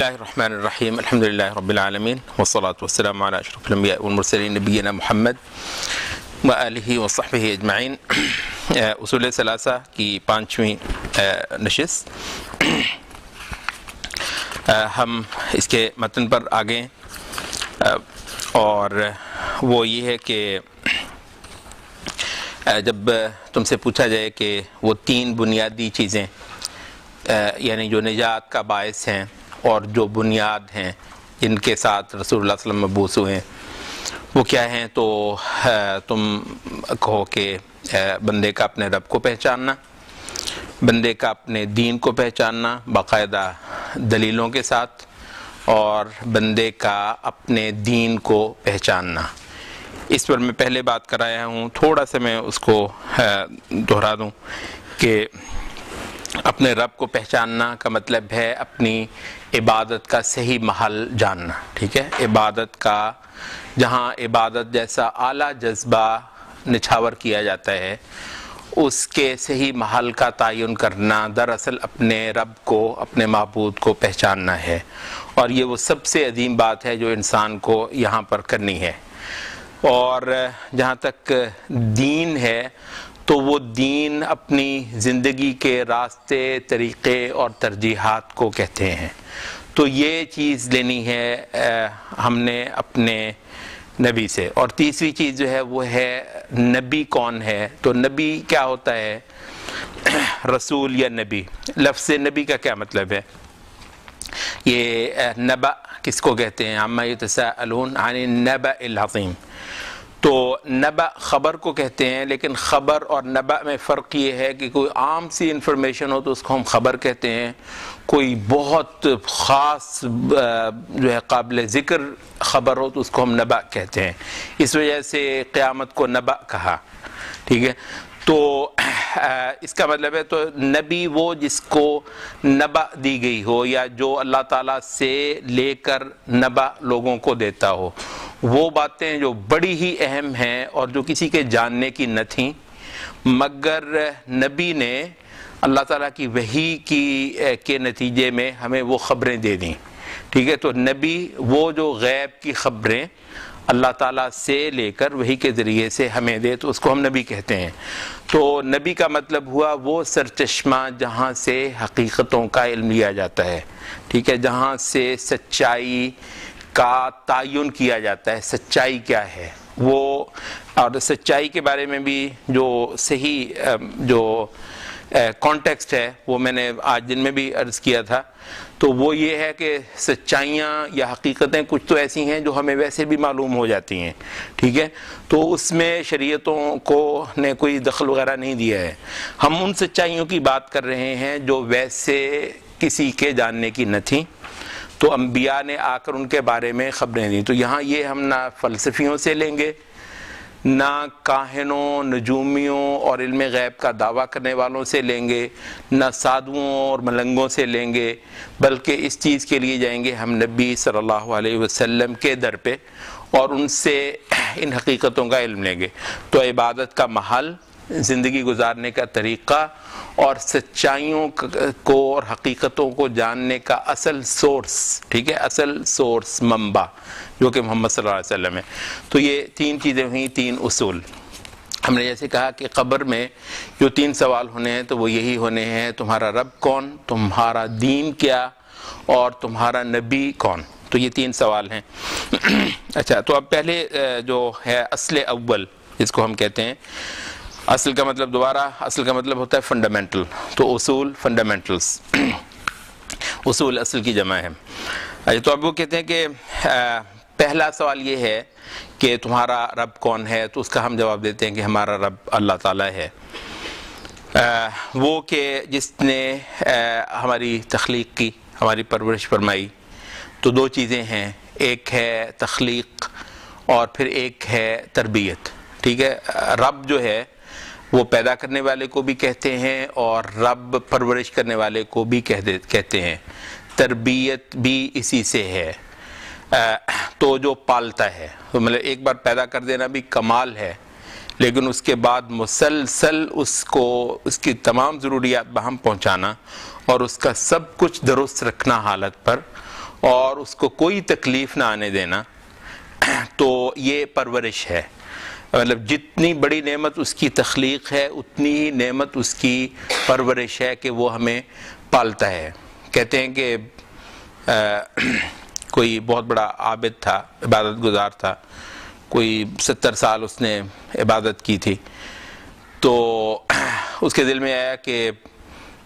اللہ الرحمن الرحیم الحمدللہ رب العالمین والصلاة والسلام علی اشرف الانبیاء والمرسلین نبینا محمد وآلہ وصحبہ اجمعین۔ اصول ثلاثہ کی 5ویں نشست، ہم اس کے متن پر آگے اور وہ یہ ہے کہ جب تم سے پوچھا جائے کہ وہ 3 بنیادی چیزیں یعنی جو نجات کا باعث ہیں اور جو بنیاد ہیں جن کے ساتھ رسول اللہ صلی اللہ علیہ وسلم مبعوث ہوئے ہیں وہ کیا ہیں، تو تم کہو کہ بندے کا اپنے رب کو پہچاننا، بندے کا اپنے دین کو پہچاننا باقاعدہ دلیلوں کے ساتھ، اور بندے کا اپنے دین کو پہچاننا۔ اس پر میں پہلے بات کرایا ہوں، تھوڑا سا میں اس کو دہرا دوں کہ اپنے رب کو پہچاننا کا مطلب ہے اپنی عبادت کا صحیح محل جاننا، ٹھیک ہے؟ عبادت کا جہاں عبادت جیسا اعلیٰ جذبہ نچھاور کیا جاتا ہے اس کے صحیح محل کا تعین کرنا دراصل اپنے رب کو، اپنے معبود کو پہچاننا ہے، اور یہ وہ سب سے عظیم بات ہے جو انسان کو یہاں پر کرنی ہے۔ اور جہاں تک دین ہے تو وہ دین اپنی زندگی کے راستے، طریقے اور ترجیحات کو کہتے ہیں۔ تو یہ چیز لینی ہے ہم نے اپنے نبی سے۔ اور تیسری چیز جو ہے وہ ہے نبی کون ہے۔ تو نبی کیا ہوتا ہے؟ رسول یا نبی۔ لفظ نبی کا کیا مطلب ہے؟ یہ نبأ کس کو کہتے ہیں؟ عما یتساءلون عن النبأ العظیم۔ تو نبأ خبر کو کہتے ہیں، لیکن خبر اور نبأ میں فرق یہ ہے کہ کوئی عام سی انفارمیشن ہو تو اس کو ہم خبر کہتے ہیں، کوئی بہت خاص جو ہے قابل ذکر خبر ہو تو اس کو ہم نبأ کہتے ہیں۔ اس وجہ سے قیامت کو نبأ کہا، ٹھیک ہے؟ تو اس کا مطلب ہے تو نبی وہ جس کو نبأ دی گئی ہو، یا جو اللہ تعالیٰ سے لے کر نبأ لوگوں کو دیتا ہو، وہ باتیں جو بڑی ہی اہم ہیں اور جو کسی کے جاننے کی نہ تھیں، مگر نبی نے اللہ تعالیٰ کی وحی کے نتیجے میں ہمیں وہ خبریں دے دیں، ٹھیک ہے؟ تو نبی وہ جو غیب کی خبریں اللہ تعالیٰ سے لے کر وحی کے ذریعے سے ہمیں دے تو اس کو ہم نبی کہتے ہیں۔ تو نبی کا مطلب ہوا وہ سرچشمہ جہاں سے حقیقتوں کا علم لیا جاتا ہے، ٹھیک ہے؟ جہاں سے سچائی کا تعین کیا جاتا ہے، سچائی کیا ہے وہ، اور سچائی کے بارے میں بھی جو صحیح جو کانٹیکسٹ ہے وہ میں نے آج دن میں بھی عرض کیا تھا۔ تو وہ یہ ہے کہ سچائیاں یا حقیقتیں کچھ تو ایسی ہیں جو ہمیں ویسے بھی معلوم ہو جاتی ہیں، ٹھیک ہے؟ تو اس میں شریعتوں کو نے کوئی دخل وغیرہ نہیں دیا ہے۔ ہم ان سچائیوں کی بات کر رہے ہیں جو ویسے کسی کے جاننے کی نہ تھیں، تو انبیاء نے آ کر ان کے بارے میں خبریں دیں۔ تو یہاں یہ ہم نہ فلسفیوں سے لیں گے، نہ کاہنوں، نجومیوں اور علم غیب کا دعویٰ کرنے والوں سے لیں گے، نہ سادھوؤں اور ملنگوں سے لیں گے، بلکہ اس چیز کے لیے جائیں گے ہم نبی صلی اللہ علیہ وسلم کے در پہ اور ان سے ان حقیقتوں کا علم لیں گے۔ تو عبادت کا محل، زندگی گزارنے کا طریقہ اور سچائیوں کو اور حقیقتوں کو جاننے کا اصل سورس، ٹھیک ہے؟ اصل سورس، منبع، جو کہ محمد صلی اللہ علیہ وسلم ہے۔ تو یہ 3 چیزیں ہوئیں، 3 اصول۔ ہم نے جیسے کہا کہ قبر میں جو 3 سوال ہونے ہیں تو وہ یہی ہونے ہیں: تمہارا رب کون، تمہارا دین کیا، اور تمہارا نبی کون۔ تو یہ 3 سوال ہیں۔ اچھا، تو اب پہلے جو ہے اصل اول جس کو ہم کہتے ہیں، اصل کا مطلب دوبارہ اصل کا مطلب ہوتا ہے فنڈامنٹل، تو اصول، فنڈامنٹلز، اصول اصل کی جمع ہے۔ اچھا، تو اب وہ کہتے ہیں کہ پہلا سوال یہ ہے کہ تمہارا رب کون ہے، تو اس کا ہم جواب دیتے ہیں کہ ہمارا رب اللہ تعالیٰ ہے، وہ کہ جس نے ہماری تخلیق کی، ہماری پرورش فرمائی۔ تو 2 چیزیں ہیں، ایک ہے تخلیق اور پھر ایک ہے تربیت، ٹھیک ہے؟ رب جو ہے وہ پیدا کرنے والے کو بھی کہتے ہیں اور رب پرورش کرنے والے کو بھی کہتے ہیں، تربیت بھی اسی سے ہے۔ تو جو پالتا ہے، تو مطلب ایک بار پیدا کر دینا بھی کمال ہے، لیکن اس کے بعد مسلسل اس کو اس کی تمام ضروریات بہم پہنچانا اور اس کا سب کچھ درست رکھنا حالت پر، اور اس کو کوئی تکلیف نہ آنے دینا، تو یہ پرورش ہے۔ مطلب جتنی بڑی نعمت اس کی تخلیق ہے اتنی ہی نعمت اس کی پرورش ہے کہ وہ ہمیں پالتا ہے۔ کہتے ہیں کہ کوئی بہت بڑا عابد تھا، عبادت گزار تھا، کوئی 70 سال اس نے عبادت کی تھی، تو اس کے دل میں آیا کہ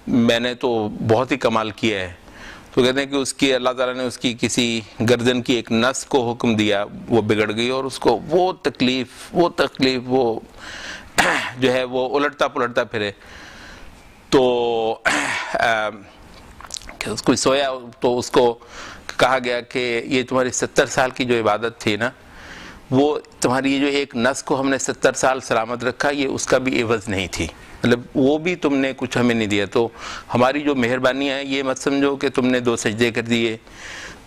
میں نے تو بہت ہی کمال کیا ہے، تو کہتے ہیں کہ اس کی اللہ تعالیٰ نے اس کی کسی گردن کی ایک نس کو حکم دیا، وہ بگڑ گئی اور اس کو وہ تکلیف وہ جو ہے وہ الٹتا پلٹتا پھرے، تو کوئی سویا تو اس کو کہا گیا کہ یہ تمہاری 70 سال کی جو عبادت تھی نا، وہ تمہاری جو ایک نس کو ہم نے 70 سال سلامت رکھا، یہ اس کا بھی عوض نہیں تھی، مطلب وہ بھی تم نے کچھ ہمیں نہیں دیا، تو ہماری جو مہربانیاں ہیں یہ مت سمجھو کہ تم نے 2 سجدے کر دیے،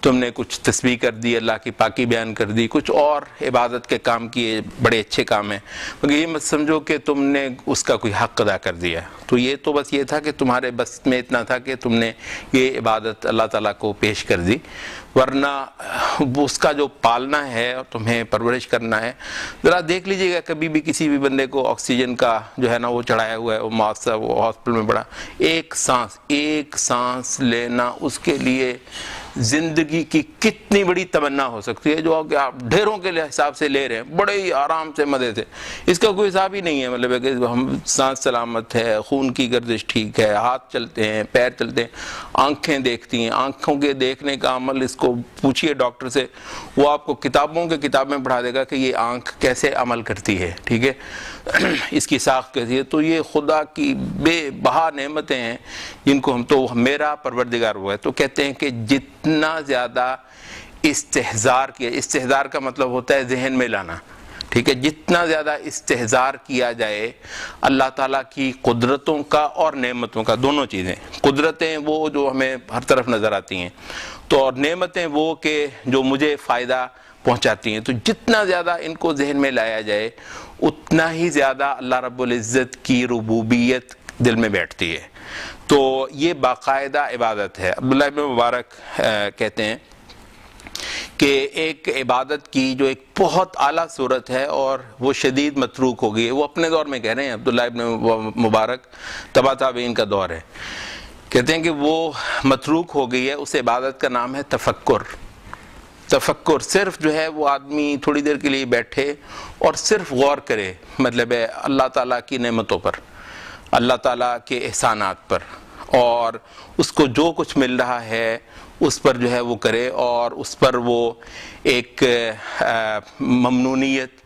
تم نے کچھ تسبیح کر دی، اللہ کی پاکی بیان کر دی، کچھ اور عبادت کے کام کیے، بڑے اچھے کام ہیں، مگر یہ مت سمجھو کہ تم نے اس کا کوئی حق ادا کر دیا۔ تو یہ تو بس یہ تھا کہ تمہارے بس میں اتنا تھا کہ تم نے یہ عبادت اللہ تعالیٰ کو پیش کر دی، ورنہ اس کا جو پالنا ہے اور تمہیں پرورش کرنا ہے، ذرا دیکھ لیجئے گا کبھی بھی کسی بھی بندے کو آکسیجن کا جو ہے نا وہ چڑھایا ہوا ہے، وہ ماسک وہ ہاسپٹل میں پڑا، ایک سانس لینا اس کے لیے زندگی کی کتنی بڑی تمنا ہو سکتی ہے، جو آپ ڈھیروں کے حساب سے لے رہے ہیں بڑے ہی آرام سے مزے سے، اس کا کوئی حساب ہی نہیں ہے، مطلب ہے کہ ہم سانس سلامت ہے، خون کی گردش ٹھیک ہے، ہاتھ چلتے ہیں، پیر چلتے ہیں، آنکھیں دیکھتی ہیں، آنکھوں کے دیکھنے کا عمل اس کو پوچھئے ڈاکٹر سے، وہ آپ کو کتابیں پڑھا دے گا کہ یہ آنکھ کیسے عمل کرتی ہے، ٹھیک ہے، اس کی ساخت کیسی ہے، تو یہ خدا کی بے بہا نعمتیں ہیں جن کو ہم تو میرا پروردگار ہوا ہے۔ تو کہتے ہیں کہ جتنا زیادہ استحضار کا مطلب ہوتا ہے ذہن میں لانا، ٹھیک ہے، جتنا زیادہ استحضار کیا جائے اللہ تعالیٰ کی قدرتوں کا اور نعمتوں کا، دونوں چیزیں، قدرتیں وہ جو ہمیں ہر طرف نظر آتی ہیں، تو اور نعمتیں وہ کہ جو مجھے فائدہ پہنچاتی ہیں، تو جتنا زیادہ ان کو ذہن میں لایا جائے اتنا ہی زیادہ اللہ رب العزت کی ربوبیت دل میں بیٹھتی ہے، تو یہ باقاعدہ عبادت ہے۔ عبداللہ ابن مبارک کہتے ہیں کہ ایک عبادت کی جو ایک بہت اعلیٰ صورت ہے اور وہ شدید متروک ہو گئی ہے، وہ اپنے دور میں کہہ رہے ہیں، عبداللہ ابن مبارک تبع تابعین کا دور ہے، کہتے ہیں کہ وہ متروک ہو گئی ہے، اس عبادت کا نام ہے تفکر، صرف جو ہے وہ آدمی تھوڑی دیر کے لیے بیٹھے اور صرف غور کرے، مطلب ہے اللہ تعالیٰ کی نعمتوں پر، اللہ تعالیٰ کے احسانات پر، اور اس کو جو کچھ مل رہا ہے اس پر جو ہے وہ کرے، اور اس پر وہ ایک ممنونیت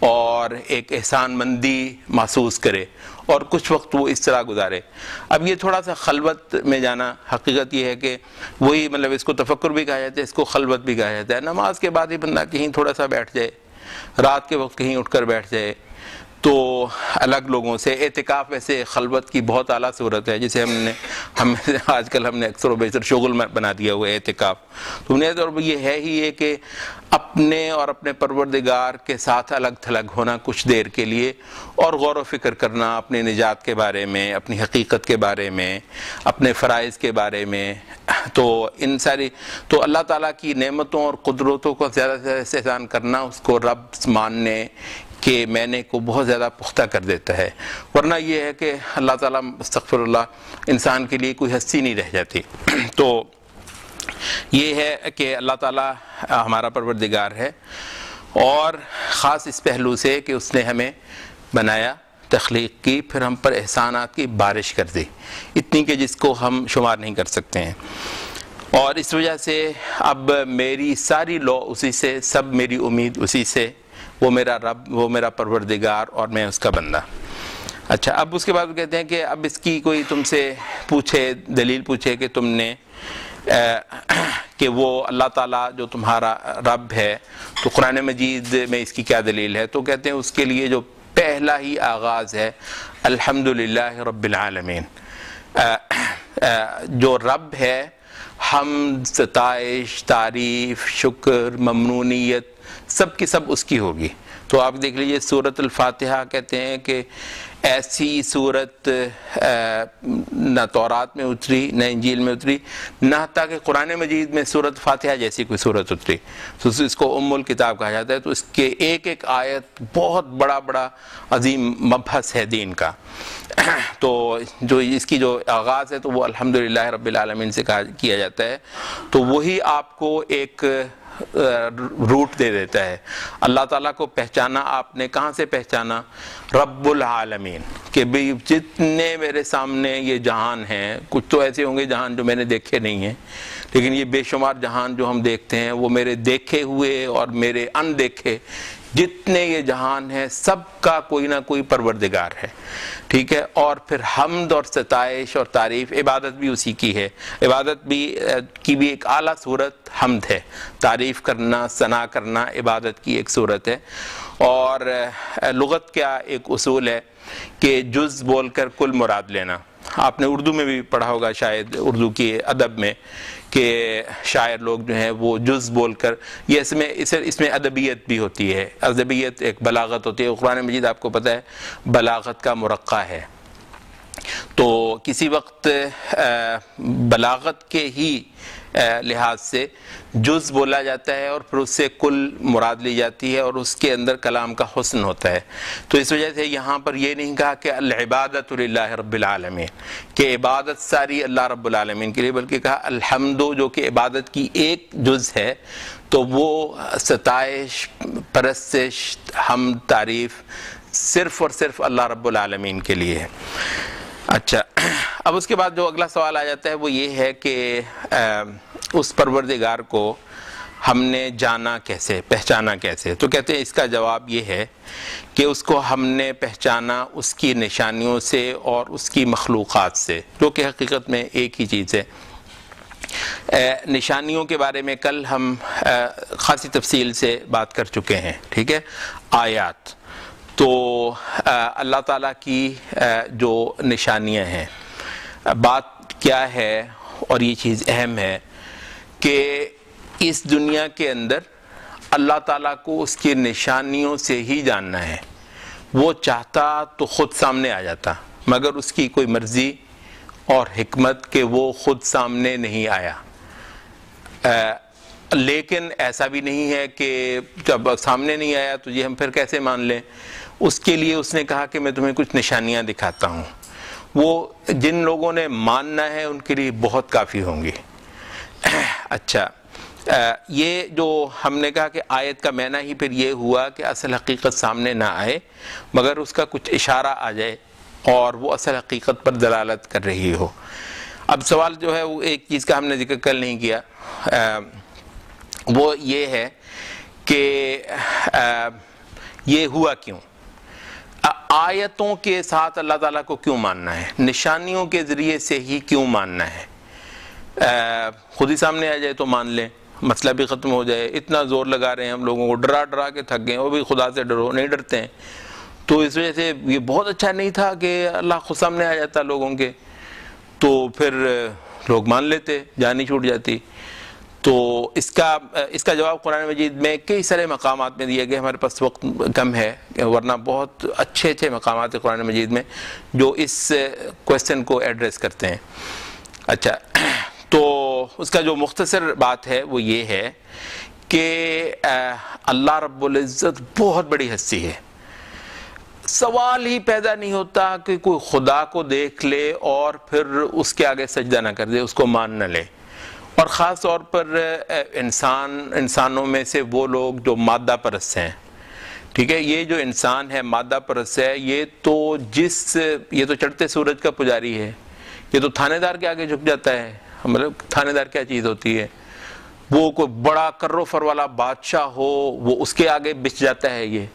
اور ایک احسان مندی محسوس کرے، اور کچھ وقت وہ اس طرح گزارے۔ اب یہ تھوڑا سا خلوت میں جانا، حقیقت یہ ہے کہ وہی مطلب اس کو تفکر بھی کہا جاتا ہے، اس کو خلوت بھی کہا جاتا ہے، نماز کے بعد ہی بندہ کہیں تھوڑا سا بیٹھ جائے، رات کے وقت کہیں اٹھ کر بیٹھ جائے، تو الگ لوگوں سے اعتکاف ویسے خلوت کی بہت اعلیٰ صورت ہے، جسے آج کل ہم نے اکثر و بیشتر شغل میں بنا دیا ہوا ہے اعتکاف، تو بنیادی طور پر یہ ہے ہی یہ کہ اپنے اور اپنے پروردگار کے ساتھ الگ تھلگ ہونا کچھ دیر کے لیے، اور غور و فکر کرنا اپنے نجات کے بارے میں، اپنی حقیقت کے بارے میں، اپنے فرائض کے بارے میں، تو اللہ تعالیٰ کی نعمتوں اور قدرتوں کو زیادہ سے زیادہ استحسان کرنا، اس کو رب ماننے کہ میں نے کو بہت زیادہ پختہ کر دیتا ہے، ورنہ یہ ہے کہ اللہ تعالیٰ استغفر اللہ انسان کے لیے کوئی ہستی نہیں رہ جاتی۔ تو یہ ہے کہ اللہ تعالیٰ ہمارا پروردگار ہے، اور خاص اس پہلو سے کہ اس نے ہمیں بنایا، تخلیق کی، پھر ہم پر احسانات کی بارش کر دی، اتنی کہ جس کو ہم شمار نہیں کر سکتے ہیں، اور اس وجہ سے اب میری ساری لو اسی سے، سب میری امید اسی سے، وہ میرا رب، وہ میرا پروردگار، اور میں اس کا بندہ۔ اچھا، اب اس کے بعد کہتے ہیں کہ اب اس کی کوئی تم سے دلیل پوچھے کہ تم نے کہ وہ اللہ تعالیٰ جو تمہارا رب ہے، تو قرآن مجید میں اس کی کیا دلیل ہے، تو کہتے ہیں اس کے لیے جو پہلا ہی آغاز ہے الحمدللہ رب العالمین، جو رب ہے، حمد، ستائش، تعریف، شکر، ممنونیت، سب کی سب اس کی ہوگی۔ تو آپ دیکھ لیجئے سورۃ الفاتحہ کہتے ہیں کہ ایسی صورت نہ تورات میں اتری، نہ انجیل میں اتری، نہ حتیٰ کہ قرآن مجید میں سورۃ فاتحہ جیسی کوئی صورت اتری. تو اس کو ام الکتاب کہا جاتا ہے. تو اس کے ایک ایک آیت بہت بڑا عظیم مبحث ہے دین کا. تو جو اس کی جو آغاز ہے تو وہ الحمدللہ رب العالمین سے کیا جاتا ہے. تو وہی آپ کو ایک روٹ دے دیتا ہے. اللہ تعالیٰ کو پہچانا آپ نے کہاں سے پہچانا؟ رب العالمین، کہ بھئی جتنے میرے سامنے یہ جہان ہیں، کچھ تو ایسے ہوں گے جہان جو میں نے دیکھے نہیں ہیں، لیکن یہ بے شمار جہان جو ہم دیکھتے ہیں وہ میرے دیکھے ہوئے اور میرے اندیکھے جتنے یہ جہان ہیں سب کا کوئی نہ کوئی پروردگار ہے. ٹھیک ہے. اور پھر حمد اور ستائش اور تعریف، عبادت بھی اسی کی ہے. عبادت کی بھی ایک اعلیٰ صورت حمد ہے. تعریف کرنا، ثنا کرنا عبادت کی ایک صورت ہے. اور لغت کا ایک اصول ہے کہ جز بول کر کل مراد لینا. آپ نے اردو میں بھی پڑھا ہوگا شاید، اردو کی ادب میں، کہ شاعر لوگ جو ہیں وہ جز بول کر، یہ اس میں ادبیت بھی ہوتی ہے. ادبیت ایک بلاغت ہوتی ہے. قرآن مجید آپ کو پتہ ہے بلاغت کا مرقع ہے. تو کسی وقت بلاغت کے ہی لحاظ سے جز بولا جاتا ہے اور پھر اس سے کل مراد لی جاتی ہے، اور اس کے اندر کلام کا حسن ہوتا ہے. تو اس وجہ سے یہاں پر یہ نہیں کہا کہ العبادۃ للہ رب العالمین، کہ عبادت ساری اللہ رب العالمین کے لیے، بلکہ کہا الحمد، جو کہ عبادت کی ایک جز ہے. تو وہ ستائش، پرستش، حمد، تعریف صرف اور صرف اللہ رب العالمین کے لیے ہے. اچھا، اب اس کے بعد جو اگلا سوال آ جاتا ہے وہ یہ ہے کہ اس پروردگار کو ہم نے جانا کیسے، پہچانا کیسے؟ تو کہتے ہیں اس کا جواب یہ ہے کہ اس کو ہم نے پہچانا اس کی نشانیوں سے اور اس کی مخلوقات سے، جو کہ حقیقت میں ایک ہی چیز ہے. نشانیوں کے بارے میں کل ہم خاصی تفصیل سے بات کر چکے ہیں. ٹھیک ہے. آیات، تو اللہ تعالیٰ کی جو نشانیاں ہیں، بات کیا ہے، اور یہ چیز اہم ہے کہ اس دنیا کے اندر اللہ تعالیٰ کو اس کی نشانیوں سے ہی جاننا ہے. وہ چاہتا تو خود سامنے آ جاتا، مگر اس کی کوئی مرضی اور حکمت کہ وہ خود سامنے نہیں آیا. لیکن ایسا بھی نہیں ہے کہ جب سامنے نہیں آیا تو یہ ہم پھر کیسے مان لیں. اس کے لیے اس نے کہا کہ میں تمہیں کچھ نشانیاں دکھاتا ہوں. وہ جن لوگوں نے ماننا ہے ان کے لیے بہت کافی ہوں گی. اچھا، یہ جو ہم نے کہا کہ آیت کا معنی ہی پھر یہ ہوا کہ اصل حقیقت سامنے نہ آئے مگر اس کا کچھ اشارہ آ جائے اور وہ اصل حقیقت پر دلالت کر رہی ہو. اب سوال جو ہے وہ ایک چیز کا ہم نے ذکر کل نہیں کیا، وہ یہ ہے کہ یہ ہوا کیوں؟ آیتوں کے ساتھ اللہ تعالیٰ کو کیوں ماننا ہے؟ نشانیوں کے ذریعے سے ہی کیوں ماننا ہے؟ خود ہی سامنے آ جائے تو مان لیں، مسئلہ بھی ختم ہو جائے. اتنا زور لگا رہے ہیں ہم لوگوں کو، ڈرا کے تھک گئے. وہ بھی خدا سے ڈرو، نہیں ڈرتے ہیں. تو اس وجہ سے یہ بہت اچھا نہیں تھا کہ اللہ خود سامنے آ جاتا لوگوں کے، تو پھر لوگ مان لیتے، جان ہی چھوٹ جاتی. تو اس کا جواب قرآن مجید میں کئی سارے مقامات میں دیا گیا. ہمارے پاس وقت کم ہے، ورنہ بہت اچھے مقامات ہیں قرآن مجید میں جو اس کویسچن کو ایڈریس کرتے ہیں. اچھا، تو اس کا جو مختصر بات ہے وہ یہ ہے کہ اللہ رب العزت بہت بڑی ہستی ہے. سوال ہی پیدا نہیں ہوتا کہ کوئی خدا کو دیکھ لے اور پھر اس کے آگے سجدہ نہ کر دے، اس کو مان نہ لے. اور خاص طور پر انسانوں میں سے وہ لوگ جو مادہ پرست ہیں. ٹھیک ہے. یہ جو انسان ہے مادہ پرست ہے، یہ تو چڑھتے سورج کا پجاری ہے. یہ تو تھانے دار کے آگے جھک جاتا ہے. مطلب تھانے دار کیا چیز ہوتی ہے؟ وہ کوئی بڑا کر و فر والا بادشاہ ہو، وہ اس کے آگے بچ جاتا ہے. یہ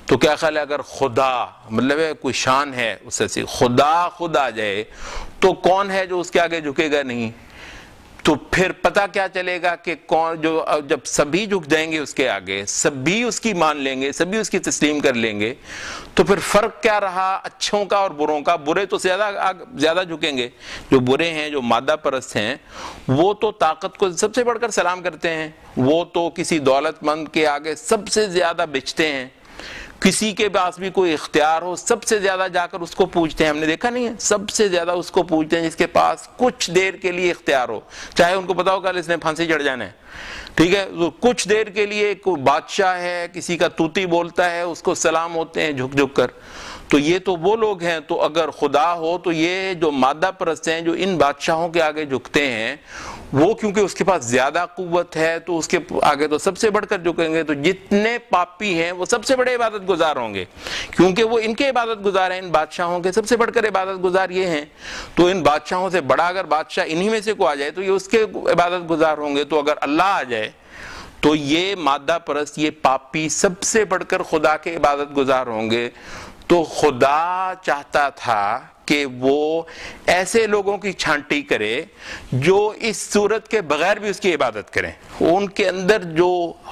تو کیا خیال ہے اگر خدا، مطلب کوئی شان ہے اس سے، خدا خود آ جائے تو کون ہے جو اس کے آگے جھکے گا نہیں؟ تو پھر پتہ کیا چلے گا کہ کون، جو جب سبھی جھک جائیں گے اس کے آگے، سبھی اس کی مان لیں گے، سبھی اس کی تسلیم کر لیں گے، تو پھر فرق کیا رہا اچھوں کا اور بروں کا؟ برے تو زیادہ جھکیں گے. جو برے ہیں، جو مادہ پرست ہیں، وہ تو طاقت کو سب سے بڑھ کر سلام کرتے ہیں. وہ تو کسی دولت مند کے آگے سب سے زیادہ بچتے ہیں. کسی کے پاس بھی کوئی اختیار ہو سب سے زیادہ جا کر اس کو پوچھتے ہیں. ہم نے دیکھا نہیں ہے, سب سے زیادہ اس کو پوچھتے ہیں جس کے پاس کچھ دیر کے لیے اختیار ہو, چاہے ان کو پتا ہو کل اس نے پھانسی چڑھ جانا ہے, ٹھیک ہے, تو کچھ دیر کے لیے کوئی بادشاہ ہے, کسی کا طوطی بولتا ہے, اس کو سلام ہوتے ہیں جھک جھک کر. تو یہ تو وہ لوگ ہیں. تو اگر خدا ہو تو یہ جو مادہ پرست ہیں جو ان بادشاہوں کے آگے جھکتے ہیں, وہ کیونکہ اس کے پاس زیادہ قوت ہے تو اس کے آگے تو سب سے بڑھ کر جھکیں گے. تو جتنے پاپی ہیں وہ سب سے بڑے عبادت گزار ہوں گے, کیونکہ وہ ان کے عبادت گزار ہیں, ان بادشاہوں کے سب سے بڑھ کر عبادت گزار یہ ہیں. تو ان بادشاہوں سے بڑا اگر بادشاہ انہی میں سے کو آ جائے تو یہ اس کے عبادت گزار ہوں گے. تو اگر اللہ آ جائے تو یہ مادہ پرست, یہ پاپی سب سے بڑھ کر خدا کے عبادت گزار ہوں گے. تو خدا چاہتا تھا کہ وہ ایسے لوگوں کی چھانٹی کرے جو اس صورت کے بغیر بھی اس کی عبادت کریں. ان کے اندر جو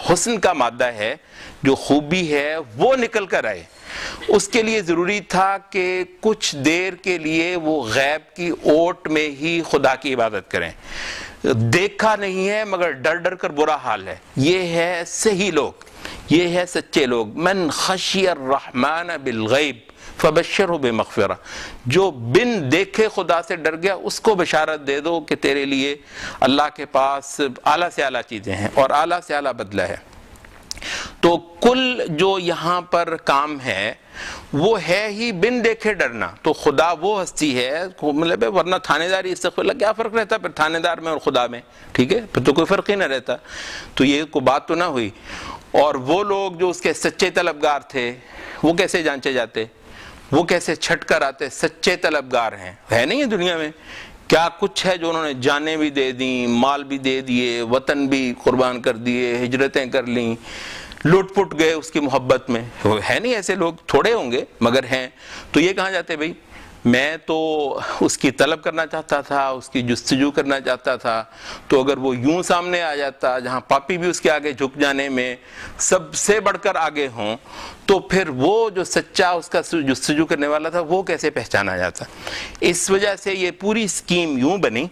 حسن کا مادہ ہے, جو خوبی ہے, وہ نکل کر آئے. اس کے لیے ضروری تھا کہ کچھ دیر کے لیے وہ غیب کی اوٹ میں ہی خدا کی عبادت کریں. دیکھا نہیں ہے مگر ڈر ڈر کر برا حال ہے. یہ ہے صحیح لوگ, یہ ہے سچے لوگ. من خشی الرحمن بالغیب فبشرہ بمغفرہ, جو بن دیکھے خدا سے ڈر گیا اس کو بشارت دے دو کہ تیرے لیے اللہ کے پاس اعلیٰ سے اعلیٰ چیزیں ہیں اور اعلیٰ سے اعلیٰ بدلہ ہے. تو کل جو یہاں پر کام ہے وہ ہے ہی بن دیکھے ڈرنا. تو خدا وہ ہستی ہے, مطلب ورنہ تھانے داری استغفر اللہ کیا فرق رہتا پھر تھانے دار میں اور خدا میں, ٹھیک ہے, پھر تو کوئی فرق ہی نہ رہتا. تو یہ کوئی بات تو نہ ہوئی. اور وہ لوگ جو اس کے سچے طلبگار تھے وہ کیسے جانچے جاتے, وہ کیسے چھٹ کر آتے؟ سچے طلبگار ہیں, ہے نہیں ہے دنیا میں کیا کچھ ہے جو انہوں نے جانیں بھی دے دیں, مال بھی دے دیے, وطن بھی قربان کر دیے, ہجرتیں کر لیں, لٹ پٹ گئے اس کی محبت میں. ہے نہیں ایسے لوگ, تھوڑے ہوں گے مگر ہیں. تو یہ کہاں جاتے بھئی, میں تو اس کی طلب کرنا چاہتا تھا, اس کی جستجو کرنا چاہتا تھا. تو اگر وہ یوں سامنے آ جاتا جہاں پاپی بھی اس کے آگے جھک جانے میں سب سے بڑھ کر آگے ہوں, تو پھر وہ جو سچا اس کا جستجو کرنے والا تھا وہ کیسے پہچانا جاتا. اس وجہ سے یہ پوری سکیم یوں بنی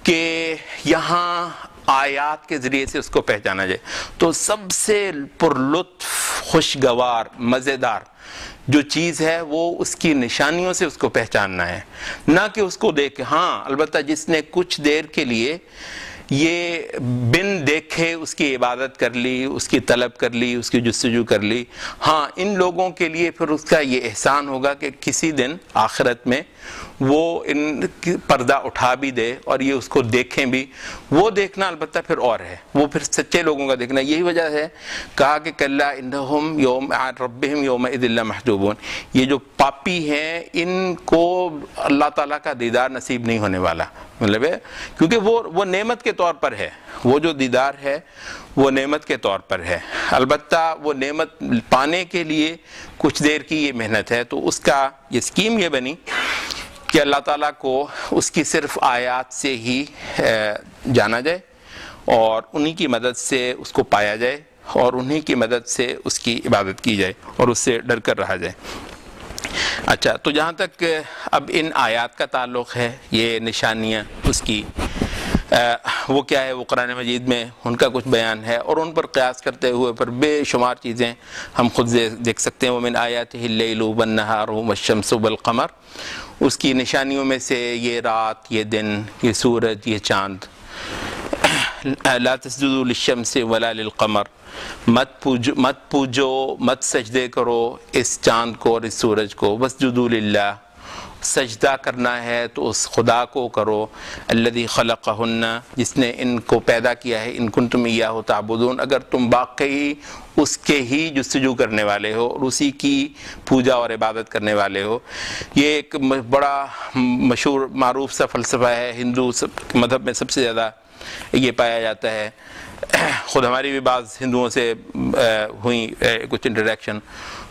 کہ یہاں آیات کے ذریعے سے اس کو پہچانا جائے. تو سب سے پرلطف, خوشگوار, مزیدار جو چیز ہے وہ اس کی نشانیوں سے اس کو پہچاننا ہے, نہ کہ اس کو دیکھ. ہاں البتہ جس نے کچھ دیر کے لیے یہ بن دیکھے اس کی عبادت کر لی, اس کی طلب کر لی, اس کی جستجو کر لی, ہاں ان لوگوں کے لیے پھر اس کا یہ احسان ہوگا کہ کسی دن آخرت میں وہ ان پردہ اٹھا بھی دے اور یہ اس کو دیکھیں بھی. وہ دیکھنا البتہ پھر اور ہے, وہ پھر سچے لوگوں کا دیکھنا. یہی وجہ ہے کہا کہ کلا انہم یوم ربہم یومئذ لمحجوبون, یہ جو پاپی ہیں ان کو اللہ تعالیٰ کا دیدار نصیب نہیں ہونے والا. مطلب ہے کیونکہ وہ نعمت کے طور پر ہے, وہ جو دیدار ہے وہ نعمت کے طور پر ہے. البتہ وہ نعمت پانے کے لیے کچھ دیر کی یہ محنت ہے. تو اس کا یہ سکیم یہ بنی کہ اللہ تعالیٰ کو اس کی صرف آیات سے ہی جانا جائے اور انہی کی مدد سے اس کو پایا جائے اور انہی کی مدد سے اس کی عبادت کی جائے اور اس سے ڈر کر رہا جائے. اچھا, تو جہاں تک اب ان آیات کا تعلق ہے, یہ نشانیاں اس کی وہ کیا ہے, وہ قرآن مجید میں ان کا کچھ بیان ہے اور ان پر قیاس کرتے ہوئے پر بے شمار چیزیں ہم خود دیکھ سکتے ہیں. وَمِنْ آیَاتِهِ اللَّيْلُ وَالنَّهَارُ وَالشَّمْسُ وَالْقَمَرُ, اس کی نشانیوں میں سے یہ رات, یہ دن, یہ سورج, یہ چاند. لا تسجدوا للشمس ولا للقمر, مت پوجو, مت سجدے کرو اس چاند کو اور اس سورج کو. واسجدوا للہ, سجدہ کرنا ہے تو اس خدا کو کرو. الذی خلقہن, جس نے ان کو پیدا کیا ہے. ان کنتم ایاہ تعبدون, اگر تم واقعی اس کے ہی جستجو کرنے والے ہو اور اسی کی پوجا اور عبادت کرنے والے ہو. یہ ایک بڑا مشہور معروف سا فلسفہ ہے, ہندو مذہب میں سب سے زیادہ یہ پایا جاتا ہے. خود ہماری بھی بعض ہندوؤں سے ہوئی کچھ انٹریکشن,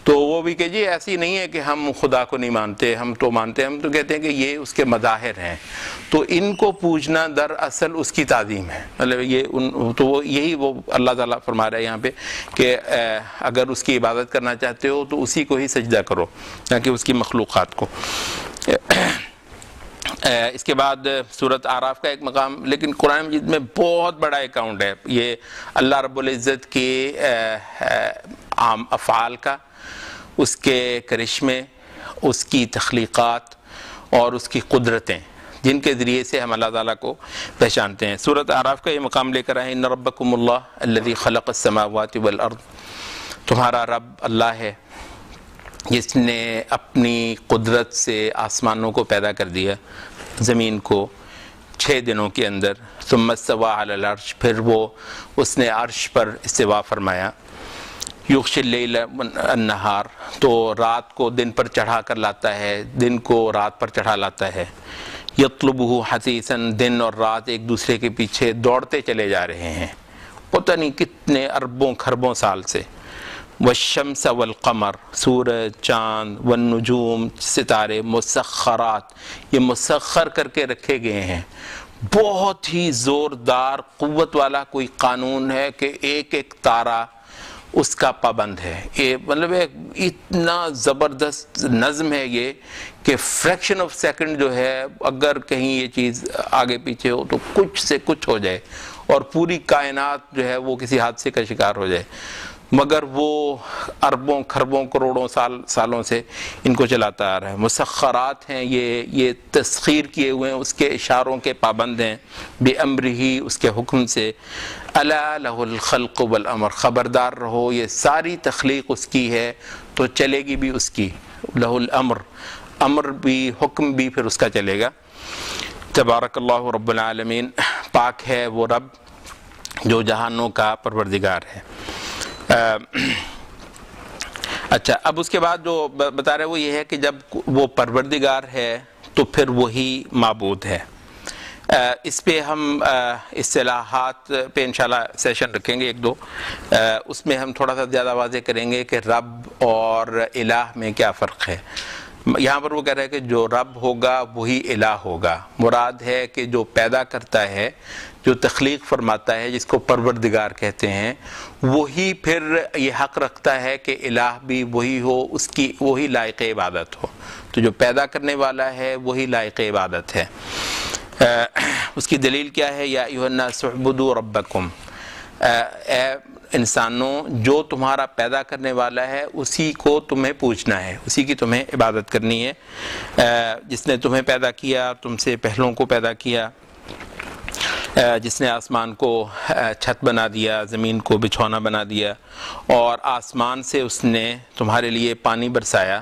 تو وہ بھی کہ جی ایسی نہیں ہے کہ ہم خدا کو نہیں مانتے, ہم تو مانتے ہیں. ہم تو کہتے ہیں کہ یہ اس کے مظاہر ہیں, تو ان کو پوجنا دراصل اس کی تعظیم ہے. مطلب یہ تو یہی وہ اللہ تعالیٰ فرما رہا ہے یہاں پہ کہ اگر اس کی عبادت کرنا چاہتے ہو تو اسی کو ہی سجدہ کرو, نہ کہ اس کی مخلوقات کو. اس کے بعد سورۃ اعراف کا ایک مقام, لیکن قرآن مجید میں بہت بڑا اکاؤنٹ ہے یہ اللہ رب العزت کے عام افعال کا اس کے کرشمے، اس کی تخلیقات اور اس کی قدرتیں، جن کے ذریعے سے ہم اللہ تعالیٰ کو پہچانتے ہیں۔ سورۃ اعراف کا یہ مقام لے کر آئے، ان ربکم اللہ الذی خلق السماوات والارض، تمہارا رب اللہ ہے جس نے اپنی قدرت سے آسمانوں کو پیدا کر دیا، زمین کو 6 دنوں کے اندر، ثم استوى علی العرش، پھر وہ اس نے عرش پر استوا فرمایا، یغشی اللیل النہار، تو رات کو دن پر چڑھا کر لاتا ہے، دن کو رات پر چڑھا لاتا ہے، یطلبہ حثیثاً، دن اور رات ایک دوسرے کے پیچھے دوڑتے چلے جا رہے ہیں پتہ نہیں کتنے اربوں کھربوں سال سے، والشمس والقمر، سورج، چاند، والنجوم، ستارے، مسخرات، یہ مسخر کر کے رکھے گئے ہیں، بہت ہی زوردار قوت والا کوئی قانون ہے کہ ایک ایک تارہ اس کا پابند ہے، یہ مطلب اتنا زبردست نظم ہے یہ کہ فریکشن آف سیکنڈ جو ہے اگر کہیں یہ چیز آگے پیچھے ہو تو کچھ سے کچھ ہو جائے اور پوری کائنات جو ہے وہ کسی حادثے کا شکار ہو جائے، مگر وہ اربوں کھربوں کروڑوں سالوں سے ان کو چلاتا آ رہا ہے۔ مسخرات ہیں یہ تسخیر کیے ہوئے ہیں، اس کے اشاروں کے پابند ہیں، بِأَمْرِهِ، اس کے حکم سے، أَلَا لَهُ الْخَلْقُ وَالْأَمْرُ، خبردار رہو یہ ساری تخلیق اس کی ہے تو چلے گی بھی اس کی، لَهُ الْأَمْرُ، امر بھی حکم بھی پھر اس کا چلے گا۔ تبارک اللہ رب العالمین، پاک ہے وہ رب جو جہانوں کا پروردگار ہے۔ اچھا، اب اس کے بعد جو بتا رہے وہ یہ ہے کہ جب وہ پروردگار ہے تو پھر وہی معبود ہے۔ اس پہ ہم اصطلاحات پہ انشاءاللہ سیشن رکھیں گے 1-2، اس میں ہم تھوڑا سا زیادہ واضح کریں گے کہ رب اور الہ میں کیا فرق ہے۔ یہاں پر وہ کہہ رہے ہیں کہ جو رب ہوگا وہی الہ ہوگا، مراد ہے کہ جو پیدا کرتا ہے، جو تخلیق فرماتا ہے، جس کو پروردگار کہتے ہیں، وہی پھر یہ حق رکھتا ہے کہ الہ بھی وہی ہو، اس کی وہی لائق عبادت ہو۔ تو جو پیدا کرنے والا ہے وہی لائق عبادت ہے۔ اس کی دلیل کیا ہے؟ یا ایھا الناس اعبدوا ربکم، اے انسانوں جو تمہارا پیدا کرنے والا ہے اسی کو تمہیں پوچھنا ہے، اسی کی تمہیں عبادت کرنی ہے، جس نے تمہیں پیدا کیا، تم سے پہلوں کو پیدا کیا، جس نے آسمان کو چھت بنا دیا، زمین کو بچھونا بنا دیا، اور آسمان سے اس نے تمہارے لیے پانی برسایا۔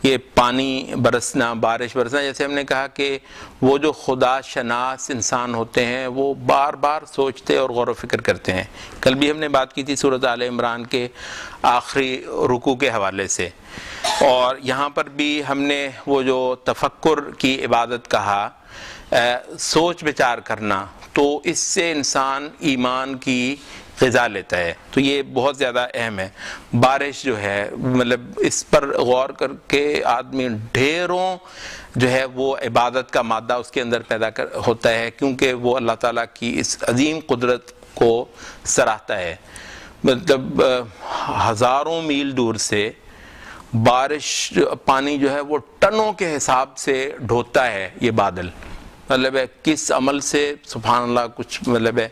یہ پانی برسنا، بارش برسنا، جیسے ہم نے کہا کہ وہ جو خدا شناس انسان ہوتے ہیں وہ بار بار سوچتے اور غور و فکر کرتے ہیں۔ کل بھی ہم نے بات کی تھی سورۃ آل عمران کے آخری رکوع کے حوالے سے، اور یہاں پر بھی ہم نے وہ جو تفکر کی عبادت کہا، سوچ بچار کرنا، تو اس سے انسان ایمان کی غذا لیتا ہے، تو یہ بہت زیادہ اہم ہے۔ بارش جو ہے مطلب اس پر غور کر کے آدمی ڈھیروں جو ہے وہ عبادت کا مادہ اس کے اندر پیدا ہوتا ہے، کیونکہ وہ اللہ تعالیٰ کی اس عظیم قدرت کو سراہتا ہے۔ مطلب ہزاروں میل دور سے بارش پانی جو ہے وہ ٹنوں کے حساب سے ڈھوتا ہے، یہ بادل مطلب ہے کس عمل سے، سبحان اللہ، کچھ مطلب ہے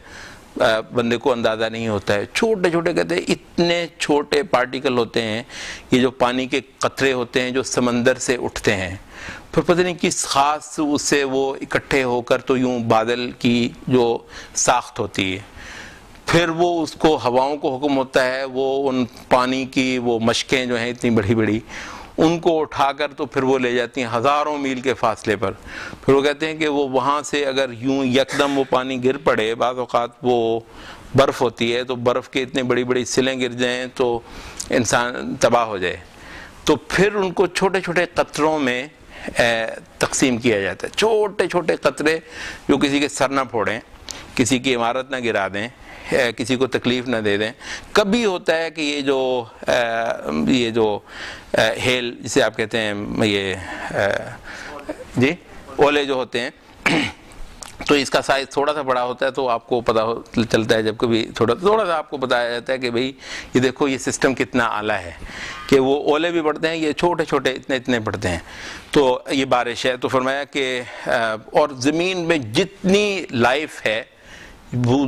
بندے کو اندازہ نہیں ہوتا ہے۔ چھوٹے چھوٹے کہتے ہیں اتنے چھوٹے پارٹیکل ہوتے ہیں یہ جو پانی کے قطرے ہوتے ہیں جو سمندر سے اٹھتے ہیں، پھر پتہ نہیں کس خاص اس سے وہ اکٹھے ہو کر تو یوں بادل کی جو ساخت ہوتی ہے، پھر وہ اس کو ہواؤں کو حکم ہوتا ہے وہ ان پانی کی وہ مشقیں جو ہیں اتنی بڑی بڑی، ان کو اٹھا کر تو پھر وہ لے جاتی ہیں ہزاروں میل کے فاصلے پر۔ پھر وہ کہتے ہیں کہ وہ وہاں سے اگر یوں یکدم وہ پانی گر پڑے، بعض اوقات وہ برف ہوتی ہے تو برف کے اتنے بڑی بڑی سلیں گر جائیں تو انسان تباہ ہو جائے، تو پھر ان کو چھوٹے چھوٹے قطروں میں تقسیم کیا جاتا ہے، چھوٹے چھوٹے قطرے جو کسی کے سر نہ پھوڑیں، کسی کی عمارت نہ گرا دیں، کسی کو تکلیف نہ دے دیں۔ کبھی ہوتا ہے کہ یہ جو ہیل جسے آپ کہتے ہیں، یہ جی اولے جو ہوتے ہیں، تو اس کا سائز تھوڑا سا بڑا ہوتا ہے تو آپ کو پتہ چلتا ہے، جب کبھی تھوڑا سا آپ کو بتایا جاتا ہے کہ بھئی یہ دیکھو یہ سسٹم کتنا اعلیٰ ہے، کہ وہ اولے بھی پڑتے ہیں، یہ چھوٹے چھوٹے اتنے پڑتے ہیں، تو یہ بارش ہے۔ تو فرمایا کہ اور زمین میں جتنی لائف ہے،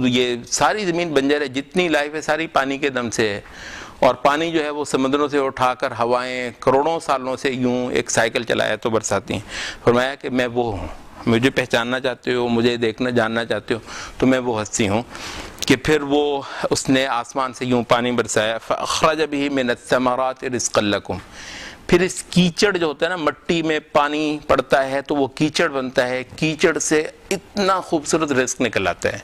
یہ ساری زمین بنجر ہے، جتنی لائف ہے ساری پانی کے دم سے ہے، اور پانی جو ہے وہ سمندروں سے اٹھا کر ہوائیں کروڑوں سالوں سے یوں ایک سائیکل چلایا تو برساتی ہیں. فرمایا کہ میں وہ ہوں, مجھے پہچاننا چاہتے ہو, مجھے دیکھنا جاننا چاہتے ہو تو میں وہ ہستی ہوں. کہ پھر وہ اس نے آسمان سے یوں پانی برسایا. فَأَخْرَجَ بِهِ مِنَ الثَّمَرَاتِ رِزْقًا لَكُمْ. پھر اس کیچڑ جو ہوتا ہے نا, مٹی میں پانی پڑتا ہے تو وہ کیچڑ بنتا ہے, کیچڑ سے اتنا خوبصورت رزق نکل آتا ہے.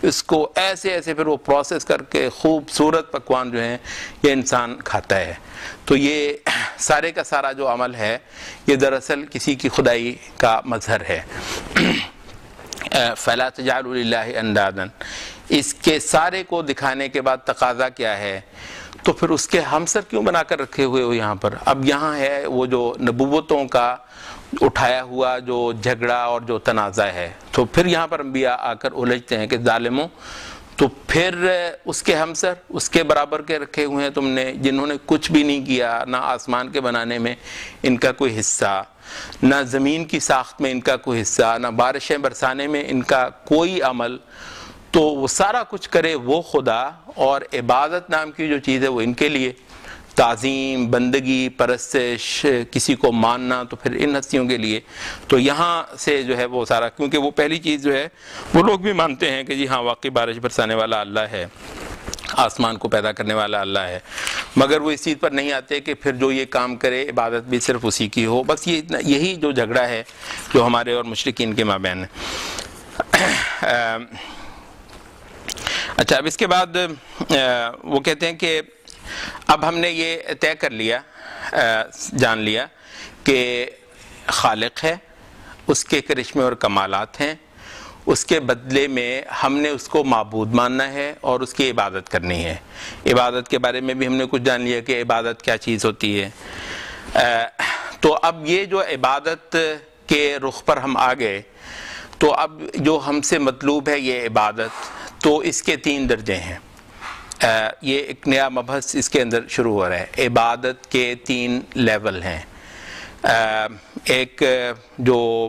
اس کو ایسے ایسے پھر وہ پروسیس کر کے خوبصورت پکوان جو ہیں یہ انسان کھاتا ہے. تو یہ سارے کا سارا جو عمل ہے یہ دراصل کسی کی خدائی کا مظہر ہے. فَلَا تَجْعَلُوا لِلَّهِ أَنْدَادًا. اس کے سارے کو دکھانے کے بعد تقاضا کیا ہے, تو پھر اس کے ہمسر کیوں بنا کر رکھے ہوئے ہو یہاں پر. اب یہاں ہے وہ جو نبوتوں کا اٹھایا ہوا جو جھگڑا اور جو تنازع ہے, تو پھر یہاں پر انبیاء آ کر الجھتے ہیں کہ ظالموں, تو پھر اس کے ہمسر اس کے برابر کے رکھے ہوئے ہیں تم نے, جنہوں نے کچھ بھی نہیں کیا, نہ آسمان کے بنانے میں ان کا کوئی حصہ, نہ زمین کی ساخت میں ان کا کوئی حصہ, نہ بارشیں برسانے میں ان کا کوئی عمل. تو وہ سارا کچھ کرے وہ خدا, اور عبادت نام کی جو چیز ہے وہ ان کے لیے, تعظیم, بندگی, پرستش, کسی کو ماننا, تو پھر ان ہستیوں کے لیے. تو یہاں سے جو ہے وہ سارا, کیونکہ وہ پہلی چیز جو ہے وہ لوگ بھی مانتے ہیں کہ جی ہاں واقعی بارش برسانے والا اللہ ہے, آسمان کو پیدا کرنے والا اللہ ہے, مگر وہ اس چیز پر نہیں آتے کہ پھر جو یہ کام کرے عبادت بھی صرف اسی کی ہو. بس یہی جو جھگڑا ہے جو ہمارے اور مشرکین کے مابین ہے. اچھا, اب اس کے بعد وہ کہتے ہیں کہ اب ہم نے یہ طے کر لیا, جان لیا کہ خالق ہے, اس کے کرشمے اور کمالات ہیں, اس کے بدلے میں ہم نے اس کو معبود ماننا ہے اور اس کی عبادت کرنی ہے. عبادت کے بارے میں بھی ہم نے کچھ جان لیا کہ عبادت کیا چیز ہوتی ہے. تو اب یہ جو عبادت کے رخ پر ہم آ گئے, تو اب جو ہم سے مطلوب ہے یہ عبادت, تو اس کے 3 درجے ہیں. یہ ایک نیا مبحث اس کے اندر شروع ہو رہا ہے. عبادت کے 3 لیول ہیں. ایک جو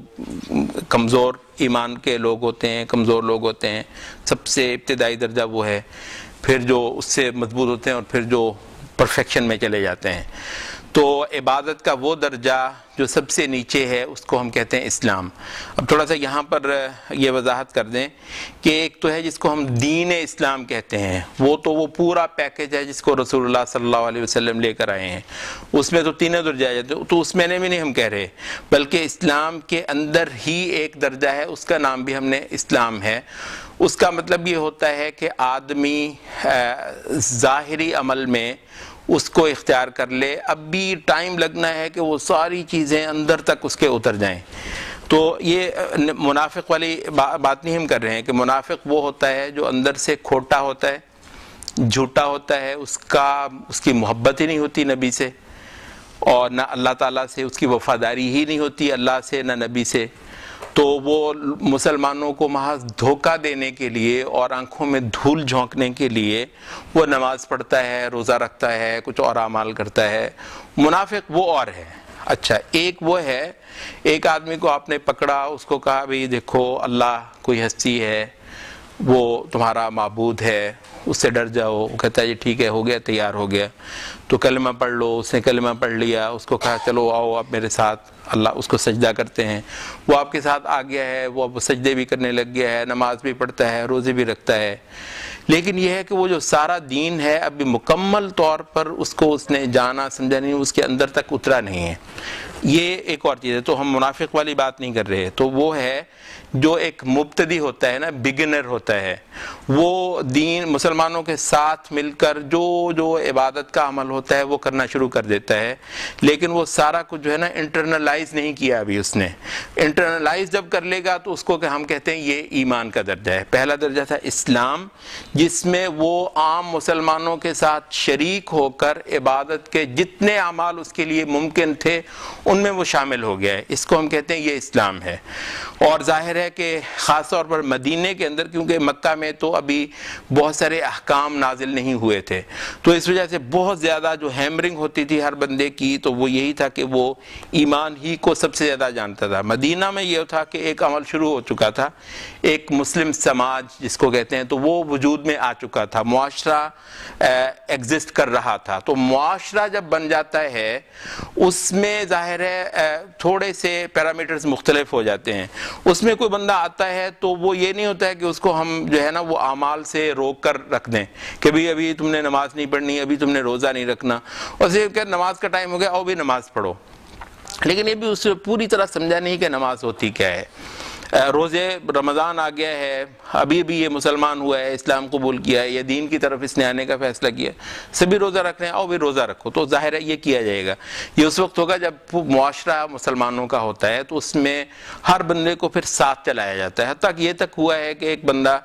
کمزور ایمان کے لوگ ہوتے ہیں, کمزور لوگ ہوتے ہیں, سب سے ابتدائی درجہ وہ ہے. پھر جو اس سے مضبوط ہوتے ہیں اور پھر جو پرفیکشن میں چلے جاتے ہیں. تو عبادت کا وہ درجہ جو سب سے نیچے ہے اس کو ہم کہتے ہیں اسلام. اب تھوڑا سا یہاں پر یہ وضاحت کر دیں کہ ایک تو ہے جس کو ہم دین اسلام کہتے ہیں, وہ پورا پیکج ہے جس کو رسول اللہ صلی اللہ علیہ وسلم لے کر آئے ہیں. اس میں تو 3 درجے آ جاتے ہیں, تو اس میں بھی نہیں ہم کہہ رہے, بلکہ اسلام کے اندر ہی ایک درجہ ہے, اس کا نام بھی ہم نے اسلام ہے. اس کا مطلب یہ ہوتا ہے کہ آدمی ظاہری عمل میں اس کو اختیار کر لے, اب بھی ٹائم لگنا ہے کہ وہ ساری چیزیں اندر تک اس کے اتر جائیں. تو یہ منافق والی بات نہیں ہم کر رہے ہیں کہ منافق وہ ہوتا ہے جو اندر سے کھوٹا ہوتا ہے, جھوٹا ہوتا ہے, اس کی محبت ہی نہیں ہوتی نبی سے, اور نہ اللہ تعالیٰ سے اس کی وفاداری ہی نہیں ہوتی, اللہ سے نہ نبی سے. تو وہ مسلمانوں کو محض دھوکہ دینے کے لیے اور آنکھوں میں دھول جھونکنے کے لیے وہ نماز پڑھتا ہے, روزہ رکھتا ہے, کچھ اور اعمال کرتا ہے. منافق وہ اور ہے. اچھا, ایک وہ ہے, ایک آدمی کو آپ نے پکڑا, اس کو کہا بھئی دیکھو اللہ کوئی ہستی ہے, وہ تمہارا معبود ہے, اس سے ڈر جاؤ. وہ کہتا ہے جی ٹھیک ہے, ہو گیا, تیار ہو گیا. تو کلمہ پڑھ لو. اس نے کلمہ پڑھ لیا, اس کو کہا چلو آؤ آپ میرے ساتھ, اللہ اس کو سجدہ کرتے ہیں. وہ آپ کے ساتھ آ گیا ہے, وہ اب سجدے بھی کرنے لگ گیا ہے, نماز بھی پڑھتا ہے, روزے بھی رکھتا ہے. لیکن یہ ہے کہ وہ جو سارا دین ہے ابھی مکمل طور پر اس کو اس نے جانا سمجھا نہیں, اس کے اندر تک اترا نہیں ہے. یہ ایک اور چیز ہے. تو ہم منافق والی بات نہیں کر رہے. تو وہ ہے جو ایک مبتدی ہوتا ہے نا, بگنر ہوتا ہے, وہ دین مسلمانوں کے ساتھ مل کر جو عبادت کا عمل ہوتا ہے وہ کرنا شروع کر دیتا ہے, لیکن وہ سارا کچھ جو ہے نا انٹرنلائز نہیں کیا ابھی اس نے. انٹرنلائز جب کر لے گا تو اس کو کہ ہم کہتے ہیں یہ ایمان کا درجہ ہے. پہلا درجہ تھا اسلام, جس میں وہ عام مسلمانوں کے ساتھ شریک ہو کر عبادت کے جتنے اعمال اس کے لیے ممکن تھے ان میں وہ شامل ہو گیا ہے. اس کو ہم کہتے ہیں یہ اسلام ہے. اور ظاہر ہے کہ خاص طور پر مدینے کے اندر، کیونکہ مکہ میں تو ابھی بہت سارے احکام نازل نہیں ہوئے تھے، تو اس وجہ سے بہت زیادہ جو ہیمرنگ ہوتی تھی ہر بندے کی، تو وہ یہی تھا کہ وہ ایمان ہی کو سب سے زیادہ جانتا تھا۔ مدینہ میں یہ تھا کہ ایک عمل شروع ہو چکا تھا، ایک مسلم سماج جس کو کہتے ہیں، تو وہ وجود میں آ چکا تھا، معاشرہ ایگزسٹ کر رہا تھا۔ تو معاشرہ جب بن جاتا ہے اس میں ظاہر ہے تھوڑے سے پیرامیٹرز مختلف ہو جاتے ہیں۔ اس میں کوئی بندہ آتا ہے تو وہ یہ نہیں ہوتا ہے کہ اس کو ہم جو ہے نا وہ اعمال سے روک کر رکھ دیں کہ بھئی ابھی تم نے نماز نہیں پڑھنی، ابھی تم نے روزہ نہیں رکھنا، اور صرف کہ نماز کا ٹائم ہو گیا، آؤ بھی نماز پڑھو۔ لیکن یہ بھی اس سے پوری طرح سمجھا نہیں کہ نماز ہوتی کیا ہے۔ روزے رمضان آ گیا ہے، ابھی بھی یہ مسلمان ہوا ہے، اسلام قبول کیا ہے، یہ دین کی طرف اس نے آنے کا فیصلہ کیا، سبھی روزہ رکھ رہے ہیں، آؤ بھی روزہ رکھو، تو ظاہر ہے یہ کیا جائے گا۔ یہ اس وقت ہوگا جب معاشرہ مسلمانوں کا ہوتا ہے، تو اس میں ہر بندے کو پھر ساتھ چلایا جاتا ہے۔ حتیٰ کہ یہ تک ہوا ہے کہ ایک بندہ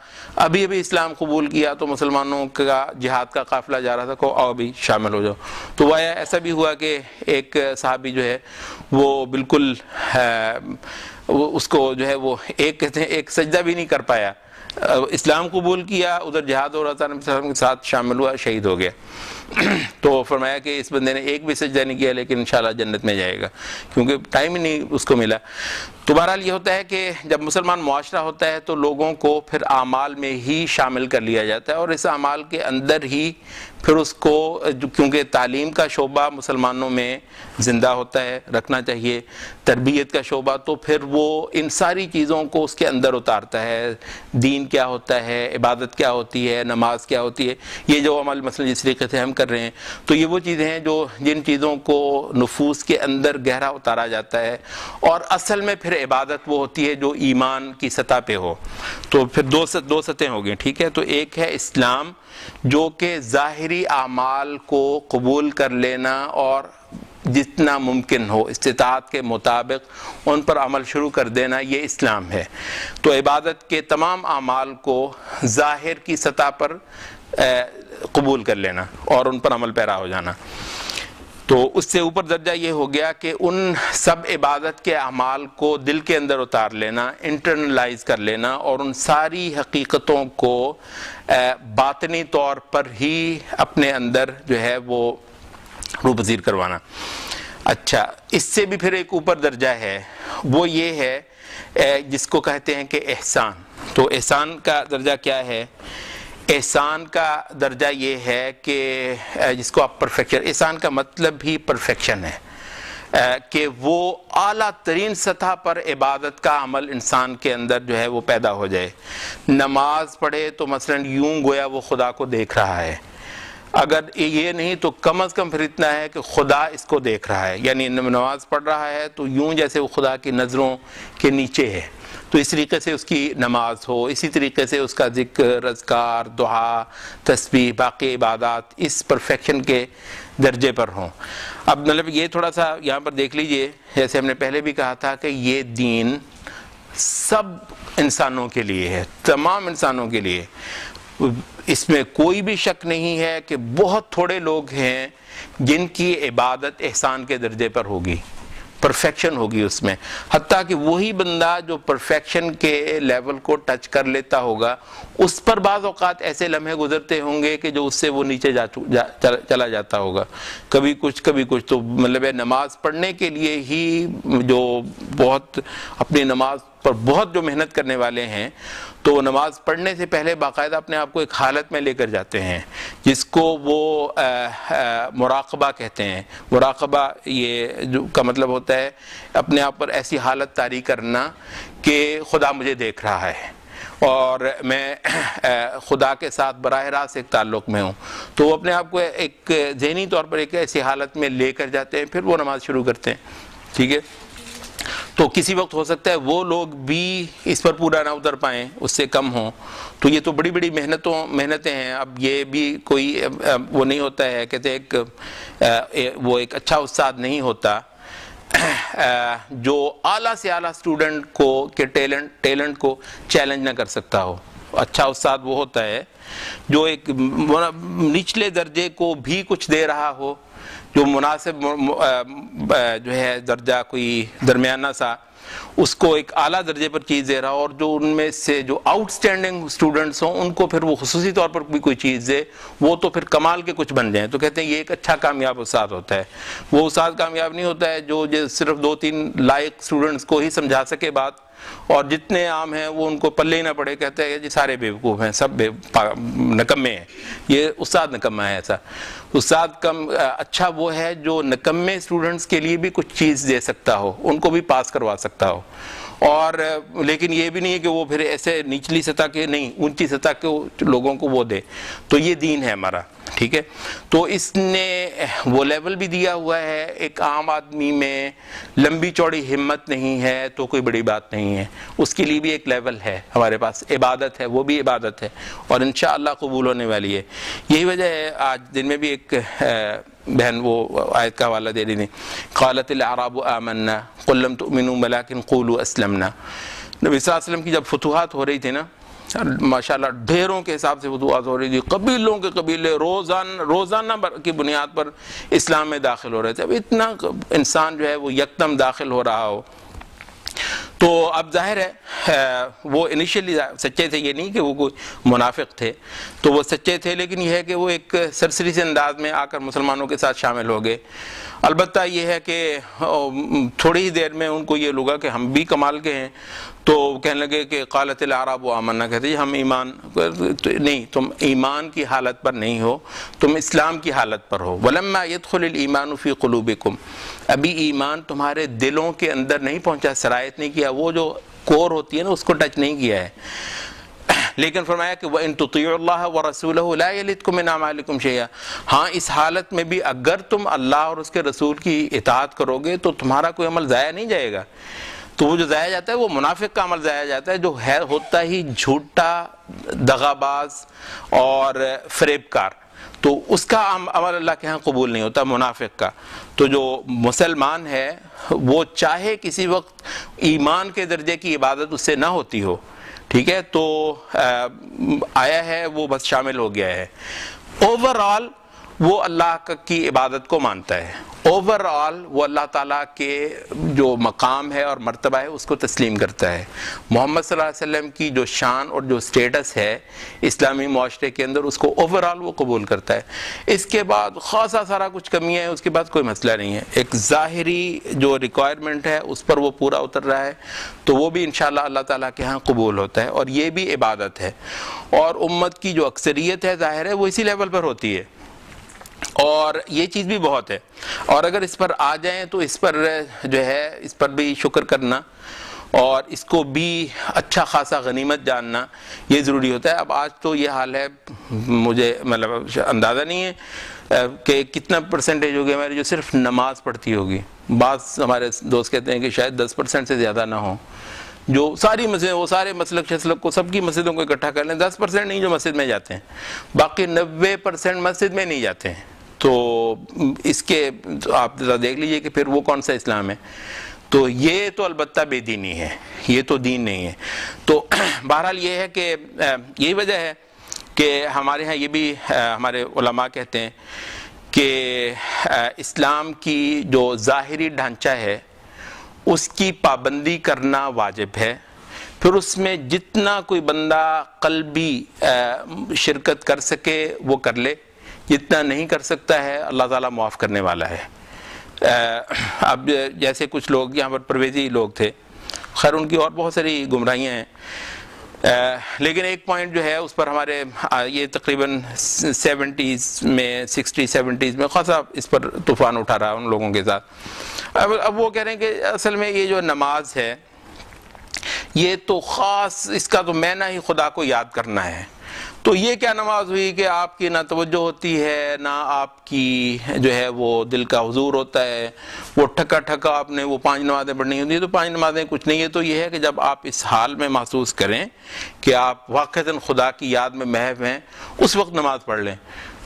ابھی اسلام قبول کیا تو مسلمانوں کا جہاد کا قافلہ جا رہا تھا، کہ آؤ بھی شامل ہو جاؤ۔ تو وہ ایسا بھی ہوا کہ ایک صحابی جو ہے وہ بالکل اس کو جو ہے وہ کہتے ہیں ایک سجدہ بھی نہیں کر پایا، اسلام قبول کیا، ادھر جہاد ہو رہا تھا، نبی صلی اللہ علیہ وسلم کے ساتھ شامل ہوا، شہید ہو گیا۔ تو فرمایا کہ اس بندے نے ایک بھی سجدہ نہیں کیا، لیکن انشاءاللہ جنت میں جائے گا، کیونکہ ٹائم ہی نہیں اس کو ملا۔ تو بہرحال یہ ہوتا ہے کہ جب مسلمان معاشرہ ہوتا ہے تو لوگوں کو پھر اعمال میں ہی شامل کر لیا جاتا ہے، اور اس اعمال کے اندر ہی پھر اس کو، کیونکہ تعلیم کا شعبہ مسلمانوں میں زندہ ہوتا ہے، رکھنا چاہیے، تربیت کا شعبہ، تو پھر وہ ان ساری چیزوں کو اس کے اندر اتارتا ہے، دین کیا ہوتا ہے، عبادت کیا ہوتی ہے، نماز کیا ہوتی ہے، یہ جو عمل مثلا جس طریقے سے ہم کر رہے ہیں، تو یہ وہ چیزیں ہیں جو جن چیزوں کو نفوس کے اندر گہرا اتارا جاتا ہے، اور اصل میں پھر عبادت وہ ہوتی ہے جو ایمان کی سطح پہ ہو۔ تو پھر دو سطحیں ہو گئیں، ٹھیک ہے۔ تو ایک ہے اسلام، جو کہ ظاہری اعمال کو قبول کر لینا اور جتنا ممکن ہو استطاعت کے مطابق ان پر عمل شروع کر دینا، یہ اسلام ہے۔ تو عبادت کے تمام اعمال کو ظاہر کی سطح پر قبول کر لینا اور ان پر عمل پیرا ہو جانا۔ تو اس سے اوپر درجہ یہ ہو گیا کہ ان سب عبادت کے اعمال کو دل کے اندر اتار لینا، انٹرنلائز کر لینا، اور ان ساری حقیقتوں کو باطنی طور پر ہی اپنے اندر جو ہے وہ روح پذیر کروانا۔ اچھا، اس سے بھی پھر ایک اوپر درجہ ہے، وہ یہ ہے جس کو کہتے ہیں کہ احسان۔ تو احسان کا درجہ کیا ہے؟ احسان کا درجہ یہ ہے کہ جس کو آپ پرفیکشن، احسان کا مطلب ہی پرفیکشن ہے، کہ وہ اعلیٰ ترین سطح پر عبادت کا عمل انسان کے اندر جو ہے وہ پیدا ہو جائے۔ نماز پڑھے تو مثلا یوں گویا وہ خدا کو دیکھ رہا ہے، اگر یہ نہیں تو کم از کم پھر اتنا ہے کہ خدا اس کو دیکھ رہا ہے، یعنی نماز پڑھ رہا ہے تو یوں جیسے وہ خدا کی نظروں کے نیچے ہے۔ تو اس طریقے سے اس کی نماز ہو، اسی طریقے سے اس کا ذکر، اذکار، دعا، تسبیح، باقی عبادات اس پرفیکشن کے درجے پر ہوں۔ اب مطلب یہ تھوڑا سا یہاں پر دیکھ لیجئے، جیسے ہم نے پہلے بھی کہا تھا کہ یہ دین سب انسانوں کے لیے ہے، تمام انسانوں کے لیے، اس میں کوئی بھی شک نہیں ہے کہ بہت تھوڑے لوگ ہیں جن کی عبادت احسان کے درجے پر ہوگی، پرفیکشن ہوگی اس میں، حتیٰ کہ وہی بندہ جو پرفیکشن کے لیول کو ٹچ کر لیتا ہوگا، اس پر بعض اوقات ایسے لمحے گزرتے ہوں گے کہ جو اس سے وہ نیچے چلا جاتا ہوگا، کبھی کچھ کبھی کچھ۔ تو مطلب ہے نماز پڑھنے کے لیے ہی جو بہت اپنی نماز پر بہت جو محنت کرنے والے ہیں، تو نماز پڑھنے سے پہلے باقاعدہ اپنے آپ کو ایک حالت میں لے کر جاتے ہیں جس کو وہ مراقبہ کہتے ہیں۔ مراقبہ یہ جو کا مطلب ہوتا ہے اپنے آپ پر ایسی حالت طاری کرنا کہ خدا مجھے دیکھ رہا ہے اور میں خدا کے ساتھ براہ راست ایک تعلق میں ہوں، تو وہ اپنے آپ کو ایک ذہنی طور پر ایک ایسی حالت میں لے کر جاتے ہیں، پھر وہ نماز شروع کرتے ہیں، ٹھیک ہے۔ تو کسی وقت ہو سکتا ہے وہ لوگ بھی اس پر پورا نہ اتر پائیں، اس سے کم ہوں، تو یہ تو بڑی بڑی محنتیں ہیں۔ اب یہ بھی کوئی وہ نہیں ہوتا ہے، کہتے ہیں وہ ایک اچھا استاد نہیں ہوتا جو اعلیٰ سے اعلیٰ اسٹوڈنٹ کو کے ٹیلنٹ کو چیلنج نہ کر سکتا ہو۔ اچھا استاد وہ ہوتا ہے جو ایک نچلے درجے کو بھی کچھ دے رہا ہو، جو مناسب جو ہے درجہ کوئی درمیانہ سا اس کو ایک اعلیٰ درجے پر چیز دے رہا ہو، اور جو ان میں سے جو آؤٹ اسٹینڈنگ اسٹوڈنٹس ہوں ان کو پھر وہ خصوصی طور پر بھی کوئی چیز دے، وہ تو پھر کمال کے کچھ بن جائیں. تو کہتے ہیں یہ ایک اچھا کامیاب استاد ہوتا ہے. وہ استاد کامیاب نہیں ہوتا ہے جو صرف 2-3 لائق اسٹوڈنٹس کو ہی سمجھا سکے بات، اور جتنے عام ہیں وہ ان کو پلے ہی نہ پڑے. کہتے ہیں جی سارے بیوقوف ہیں، سب نکمے ہیں. یہ استاد نکمہ ہے. ایسا استاد اچھا وہ ہے جو نکمے اسٹوڈنٹس کے لیے بھی کچھ چیز دے سکتا ہو، ان کو بھی پاس کروا سکتا ہو. اور لیکن یہ بھی نہیں ہے کہ وہ پھر ایسے نچلی سطح کے نہیں، اونچی سطح کے لوگوں کو وہ دے. تو یہ دین ہے ہمارا. ٹھیک ہے. تو اس نے وہ لیول بھی دیا ہوا ہے. ایک عام آدمی میں لمبی چوڑی ہمت نہیں ہے تو کوئی بڑی بات نہیں ہے، اس کے لیے بھی ایک لیول ہے ہمارے پاس. عبادت ہے، وہ بھی عبادت ہے، اور انشاءاللہ قبول ہونے والی ہے. یہی وجہ ہے آج دن میں بھی ایک بہن وہ آیت کا حوالہ دے رہی تھی، قالت الاعراب آمنا قل لم تؤمنوا ولكن قولوا اسلمنا. نبی صلی اللہ علیہ وسلم کی جب فتوحات ہو رہی تھی نا، ماشاءاللہ ڈھیروں کے حساب سے فتوحات ہو رہی تھی، قبیلوں کے قبیلے روزانہ کی بنیاد پر اسلام میں داخل ہو رہے تھے. اب اتنا انسان جو ہے وہ یکدم داخل ہو رہا ہو تو اب ظاہر ہے وہ انیشیلی سچے تھے، یہ نہیں کہ وہ کوئی منافق تھے، تو وہ سچے تھے، لیکن یہ ہے کہ وہ ایک سرسری سے انداز میں آ کر مسلمانوں کے ساتھ شامل ہو گئے. البتہ یہ ہے کہ تھوڑی ہی دیر میں ان کو یہ لگا کہ ہم بھی کمال کے ہیں، تو کہنے لگے کہ قالت الاعراب آمنا، کہتے ہیں ہم ایمان نہیں، تم ایمان کی حالت پر نہیں ہو، تم اسلام کی حالت پر ہو. ولما يدخل الايمان في قلوبكم، ابھی ایمان تمہارے دلوں کے اندر نہیں پہنچا، سرایت نہیں کیا، وہ جو کور ہوتی ہے نا اس کو ٹچ نہیں کیا ہے. لیکن فرمایا کہ وَإِن تُطِيعُوا اللَّهَ وَرَسُولَهُ لَا يَلِدْكُم مِّنْ أَعْمَالِكُمْ شَيْئًا. ہاں اس حالت میں بھی اگر تم اللہ اور اس کے رسول کی اطاعت کرو گے تو تمہارا کوئی عمل ضائع نہیں جائے گا. تو وہ جو ضائع جاتا ہے وہ منافق کا عمل ضائع جاتا ہے، جو ہے ہوتا ہی جھوٹا، دغاباز اور فریب کار. تو اس کا عمل اللہ کے ہاں قبول نہیں ہوتا، منافق کا. تو جو مسلمان ہے وہ چاہے کسی وقت ایمان کے درجے کی عبادت اس سے نہ ہوتی ہو، ٹھیک ہے، تو آیا ہے وہ بس شامل ہو گیا ہے. اوورآل وہ اللہ کی عبادت کو مانتا ہے، اوورآل وہ اللہ تعالیٰ کے جو مقام ہے اور مرتبہ ہے اس کو تسلیم کرتا ہے. محمد صلی اللہ علیہ وسلم کی جو شان اور جو سٹیٹس ہے اسلامی معاشرے کے اندر اس کو اوورآل وہ قبول کرتا ہے. اس کے بعد خاصا سارا کچھ کمیاں ہیں، اس کے بعد کوئی مسئلہ نہیں ہے. ایک ظاہری جو ریکوائرمنٹ ہے اس پر وہ پورا اتر رہا ہے تو وہ بھی انشاءاللہ اللہ تعالیٰ کے ہاں قبول ہوتا ہے، اور یہ بھی عبادت ہے. اور امت کی جو اکثریت ہے ظاہر ہے وہ اسی لیول پر ہوتی ہے، اور یہ چیز بھی بہت ہے. اور اگر اس پر آ جائیں تو اس پر جو ہے اس پر بھی شکر کرنا اور اس کو بھی اچھا خاصا غنیمت جاننا یہ ضروری ہوتا ہے. اب آج تو یہ حال ہے، مجھے مطلب اندازہ نہیں ہے کہ کتنا پرسنٹیج ہوگی ہماری جو صرف نماز پڑھتی ہوگی. بعض ہمارے دوست کہتے ہیں کہ شاید 10% سے زیادہ نہ ہوں جو ساری مسجد، وہ سارے مسلک شسلک کو سب کی مسجدوں کو اکٹھا کر لیں. 10% نہیں جو مسجد میں جاتے ہیں، باقی 90% مسجد میں نہیں جاتے ہیں. تو اس کے آپ دیکھ لیجئے کہ پھر وہ کون سا اسلام ہے. تو یہ تو البتہ بے دینی ہے، یہ تو دین نہیں ہے. تو بہرحال یہ ہے کہ یہی وجہ ہے کہ ہمارے ہاں یہ بھی ہمارے علماء کہتے ہیں کہ اسلام کی جو ظاہری ڈھانچہ ہے اس کی پابندی کرنا واجب ہے. پھر اس میں جتنا کوئی بندہ قلبی شرکت کر سکے وہ کر لے، جتنا نہیں کر سکتا ہے اللہ تعالیٰ معاف کرنے والا ہے. اب جیسے کچھ لوگ یہاں پر پرویزی لوگ تھے، خیر ان کی اور بہت ساری گمراہیاں ہیں، لیکن ایک پوائنٹ جو ہے اس پر ہمارے یہ تقریباً 70s میں 60-70s میں خاصا اس پر طوفان اٹھا رہا ان لوگوں کے ساتھ. اب وہ کہہ رہے ہیں کہ اصل میں یہ جو نماز ہے یہ تو خاص اس کا تو معنی ہی خدا کو یاد کرنا ہے. تو یہ کیا نماز ہوئی کہ آپ کی نہ توجہ ہوتی ہے نہ آپ کی جو ہے وہ دل کا حضور ہوتا ہے، وہ ٹھکا آپ نے وہ 5 نمازیں پڑھنی ہوتی ہیں. تو 5 نمازیں کچھ نہیں ہے. تو یہ ہے کہ جب آپ اس حال میں محسوس کریں کہ آپ واقعتاً خدا کی یاد میں محو ہیں اس وقت نماز پڑھ لیں.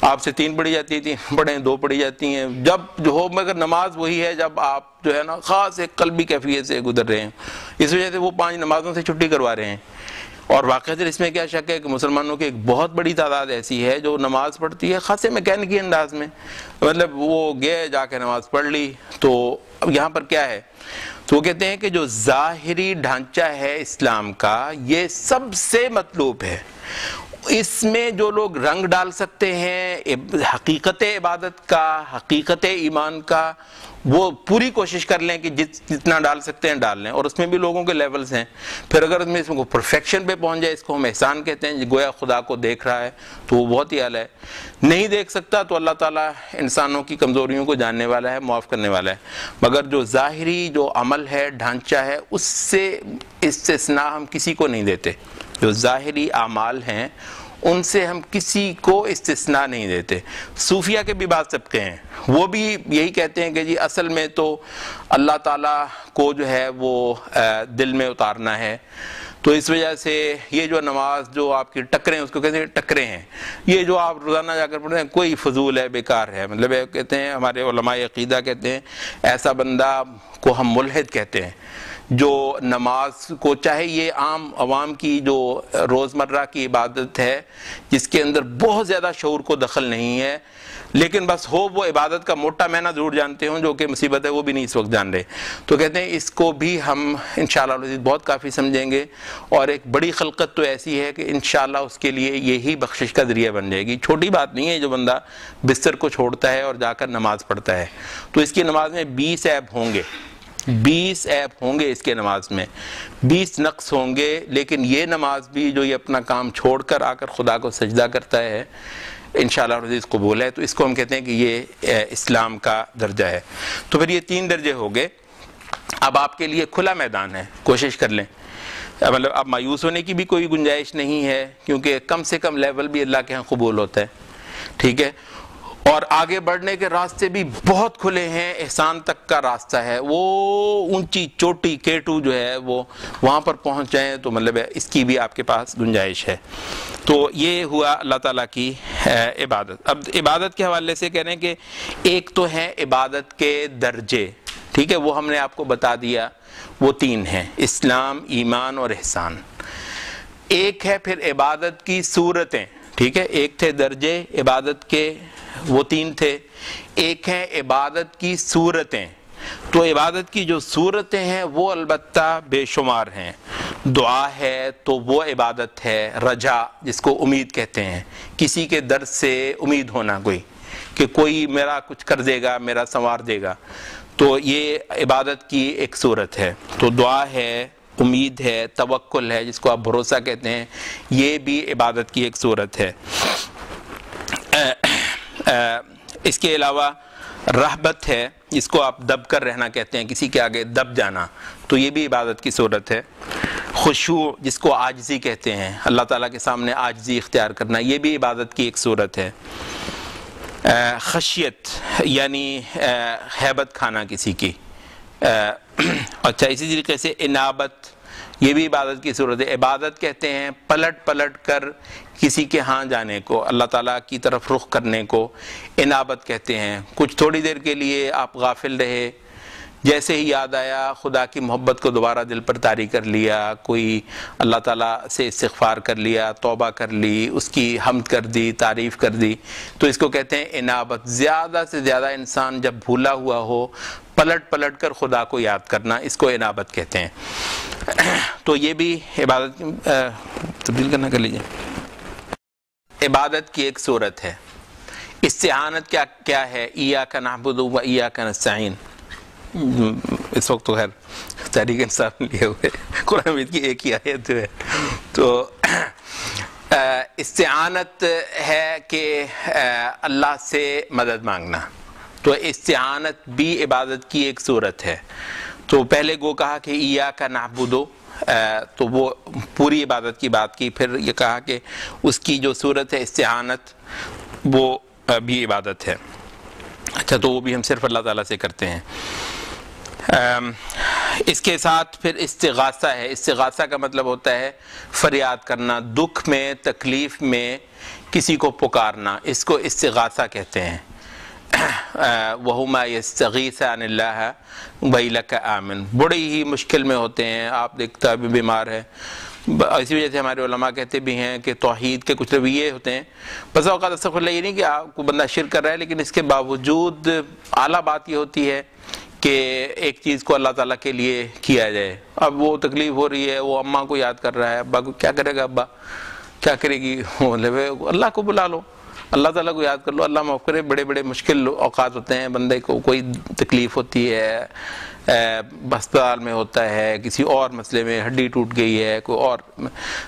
آپ سے 3 پڑھی جاتی ہیں 3 پڑھیں، 2 پڑھی جاتی ہیں، جب جو ہو، مگر نماز وہی ہے جب آپ جو ہے نا خاص ایک قلبی کیفیت سے گزر رہے ہیں. اس وجہ سے وہ 5 نمازوں سے چھٹی کروا رہے ہیں. اور واقعی اس میں کیا شک ہے کہ مسلمانوں کی ایک بہت بڑی تعداد ایسی ہے جو نماز پڑھتی ہے خاصے میکینکی انداز میں، مطلب وہ گئے جا کے نماز پڑھ لی. تو اب یہاں پر کیا ہے، تو وہ کہتے ہیں کہ جو ظاہری ڈھانچہ ہے اسلام کا یہ سب سے مطلوب ہے، اس میں جو لوگ رنگ ڈال سکتے ہیں حقیقت عبادت کا، حقیقت ایمان کا، وہ پوری کوشش کر لیں کہ جتنا ڈال سکتے ہیں ڈال لیں، اور اس میں بھی لوگوں کے لیولز ہیں۔ پھر اگر اس میں کو پرفیکشن پہ پہنچ جائے، اس کو ہم احسان کہتے ہیں، گویا خدا کو دیکھ رہا ہے، تو وہ بہت ہی اعلیٰ ہے۔ نہیں دیکھ سکتا تو اللہ تعالیٰ انسانوں کی کمزوریوں کو جاننے والا ہے، معاف کرنے والا ہے، مگر جو ظاہری جو عمل ہے، ڈھانچہ ہے، اس سے استثناء ہم کسی کو نہیں دیتے۔ جو ظاہری اعمال ہیں ان سے ہم کسی کو استثناء نہیں دیتے۔ صوفیہ کے بھی بعض طبقے ہیں، وہ بھی یہی کہتے ہیں کہ جی اصل میں تو اللہ تعالیٰ کو جو ہے وہ دل میں اتارنا ہے، تو اس وجہ سے یہ جو نماز جو آپ کی ٹکریں، اس کو کہتے ہیں ٹکرے ہیں، یہ جو آپ روزانہ جا کر پڑھتے ہیں کوئی فضول ہے، بیکار ہے۔ مطلب کہتے ہیں ہمارے علماء عقیدہ کہتے ہیں ایسا بندہ کو ہم ملحد کہتے ہیں، جو نماز کو، چاہے یہ عام عوام کی جو روزمرہ کی عبادت ہے جس کے اندر بہت زیادہ شعور کو دخل نہیں ہے، لیکن بس ہو وہ عبادت کا موٹا معنی ضرور جانتے ہوں، جو کہ مصیبت ہے وہ بھی نہیں اس وقت جان رہے، تو کہتے ہیں اس کو بھی ہم انشاءاللہ بہت کافی سمجھیں گے، اور ایک بڑی خلقت تو ایسی ہے کہ انشاءاللہ اس کے لیے یہی بخشش کا ذریعہ بن جائے گی۔ چھوٹی بات نہیں ہے جو بندہ بستر کو چھوڑتا ہے اور جا کر نماز پڑھتا ہے، تو اس کی نماز میں 20 عیب ہوں گے، 20 عیب ہوں گے اس کے نماز میں، 20 نقص ہوں گے، لیکن یہ نماز بھی جو یہ اپنا کام چھوڑ کر آ کر خدا کو سجدہ کرتا ہے انشاءاللہ عزیز قبول ہے، تو اس کو ہم کہتے ہیں کہ یہ اسلام کا درجہ ہے۔ تو پھر یہ 3 درجے ہو گئے۔ اب آپ کے لیے کھلا میدان ہے، کوشش کر لیں، مطلب اب مایوس ہونے کی بھی کوئی گنجائش نہیں ہے، کیونکہ کم سے کم لیول بھی اللہ کے ہاں قبول ہوتا ہے، ٹھیک ہے، اور آگے بڑھنے کے راستے بھی بہت کھلے ہیں، احسان تک کا راستہ ہے، وہ اونچی چوٹی K2 جو ہے وہ وہاں پر پہنچ جائیں تو مطلب اس کی بھی آپ کے پاس گنجائش ہے۔ تو یہ ہوا اللہ تعالیٰ کی عبادت۔ اب عبادت کے حوالے سے کہہ رہے ہیں کہ ایک تو ہے عبادت کے درجے، ٹھیک ہے، وہ ہم نے آپ کو بتا دیا، وہ 3 ہیں، اسلام، ایمان اور احسان۔ ایک ہے پھر عبادت کی صورتیں، ٹھیک ہے، ایک تھے درجے عبادت کے، وہ 3 تھے، ایک ہے عبادت کی صورتیں۔ تو عبادت کی جو صورتیں ہیں وہ البتہ بے شمار ہیں۔ دعا ہے تو وہ عبادت ہے، رجا جس کو امید کہتے ہیں، کسی کے در سے امید ہونا، کہ کوئی میرا کچھ کر دے گا، میرا سنوار دے گا، تو یہ عبادت کی ایک صورت ہے۔ تو دعا ہے، امید ہے، توکل ہے جس کو آپ بھروسہ کہتے ہیں، یہ بھی عبادت کی ایک صورت ہے۔ اس کے علاوہ رہبت ہے جس کو آپ دب کر رہنا کہتے ہیں، کسی کے آگے دب جانا، تو یہ بھی عبادت کی صورت ہے۔ خشوع جس کو عاجزی کہتے ہیں، اللہ تعالیٰ کے سامنے عاجزی اختیار کرنا، یہ بھی عبادت کی ایک صورت ہے۔ خشیت یعنی ہیبت کھانا کسی کی، اچھا، اسی طریقے سے انابت، یہ بھی عبادت کی صورت ہے۔ عبادت کہتے ہیں پلٹ پلٹ کر کسی کے ہاں جانے کو، اللہ تعالیٰ کی طرف رخ کرنے کو انابت کہتے ہیں۔ کچھ تھوڑی دیر کے لیے آپ غافل رہے، جیسے ہی یاد آیا خدا کی محبت کو دوبارہ دل پر طاری کر لیا، کوئی اللہ تعالیٰ سے استغفار کر لیا، توبہ کر لی، اس کی حمد کر دی، تعریف کر دی، تو اس کو کہتے ہیں انابت۔ زیادہ سے زیادہ انسان جب بھولا ہوا ہو، پلٹ پلٹ کر خدا کو یاد کرنا، اس کو انابت کہتے ہیں۔ تو یہ بھی عبادت تبدیل کرنا کر لیجئے، عبادت کی ایک صورت ہے۔ استعانت کیا ہے؟ ایاک نعبد و ایاک نستعین، اس وقت تو خیر تحریک انصاف لیے ہوئے، قرآن مجید کی ایک ہی آیت ہے۔ تو استعانت ہے کہ اللہ سے مدد مانگنا، تو استعانت بھی عبادت کی ایک صورت ہے۔ تو پہلے گو کہا کہ ایاک نعبد، تو وہ پوری عبادت کی بات کی، پھر یہ کہا کہ اس کی جو صورت ہے استعانت، وہ بھی عبادت ہے۔ اچھا، تو وہ بھی ہم صرف اللہ تعالیٰ سے کرتے ہیں۔ اس کے ساتھ پھر استغاثہ ہے۔ استغاثہ کا مطلب ہوتا ہے فریاد کرنا، دکھ میں، تکلیف میں کسی کو پکارنا، اس کو استغاثہ کہتے ہیں۔ وَهُمَا يَسْتَغِيثَانِ اللَّهَ وَيْلَكَ آمِنْ، بڑی ہی مشکل میں ہوتے ہیں، آپ دیکھتا بھی بیمار ہے، اسی وجہ سے ہمارے علماء کہتے بھی ہیں کہ توحید کے کچھ رویے ہوتے ہیں، بس اوقات استغفر اللہ، یہ نہیں کہ آپ کو بندہ شرک کر رہا ہے، لیکن اس کے باوجود اعلیٰ بات یہ ہوتی ہے کہ ایک چیز کو اللہ تعالیٰ کے لیے کیا جائے. اب وہ تکلیف ہو رہی ہے, وہ اماں کو یاد کر رہا ہے, ابا کو کیا کرے گا, ابا کیا کرے گی, اللہ کو بلا لو, اللہ تعالیٰ کو یاد کر لو, اللہ معاف کرے. بڑے بڑے مشکل اوقات ہوتے ہیں, بندے کو کوئی تکلیف ہوتی ہے, ہسپتال میں ہوتا ہے, کسی اور مسئلے میں ہڈی ٹوٹ گئی ہے, کوئی اور,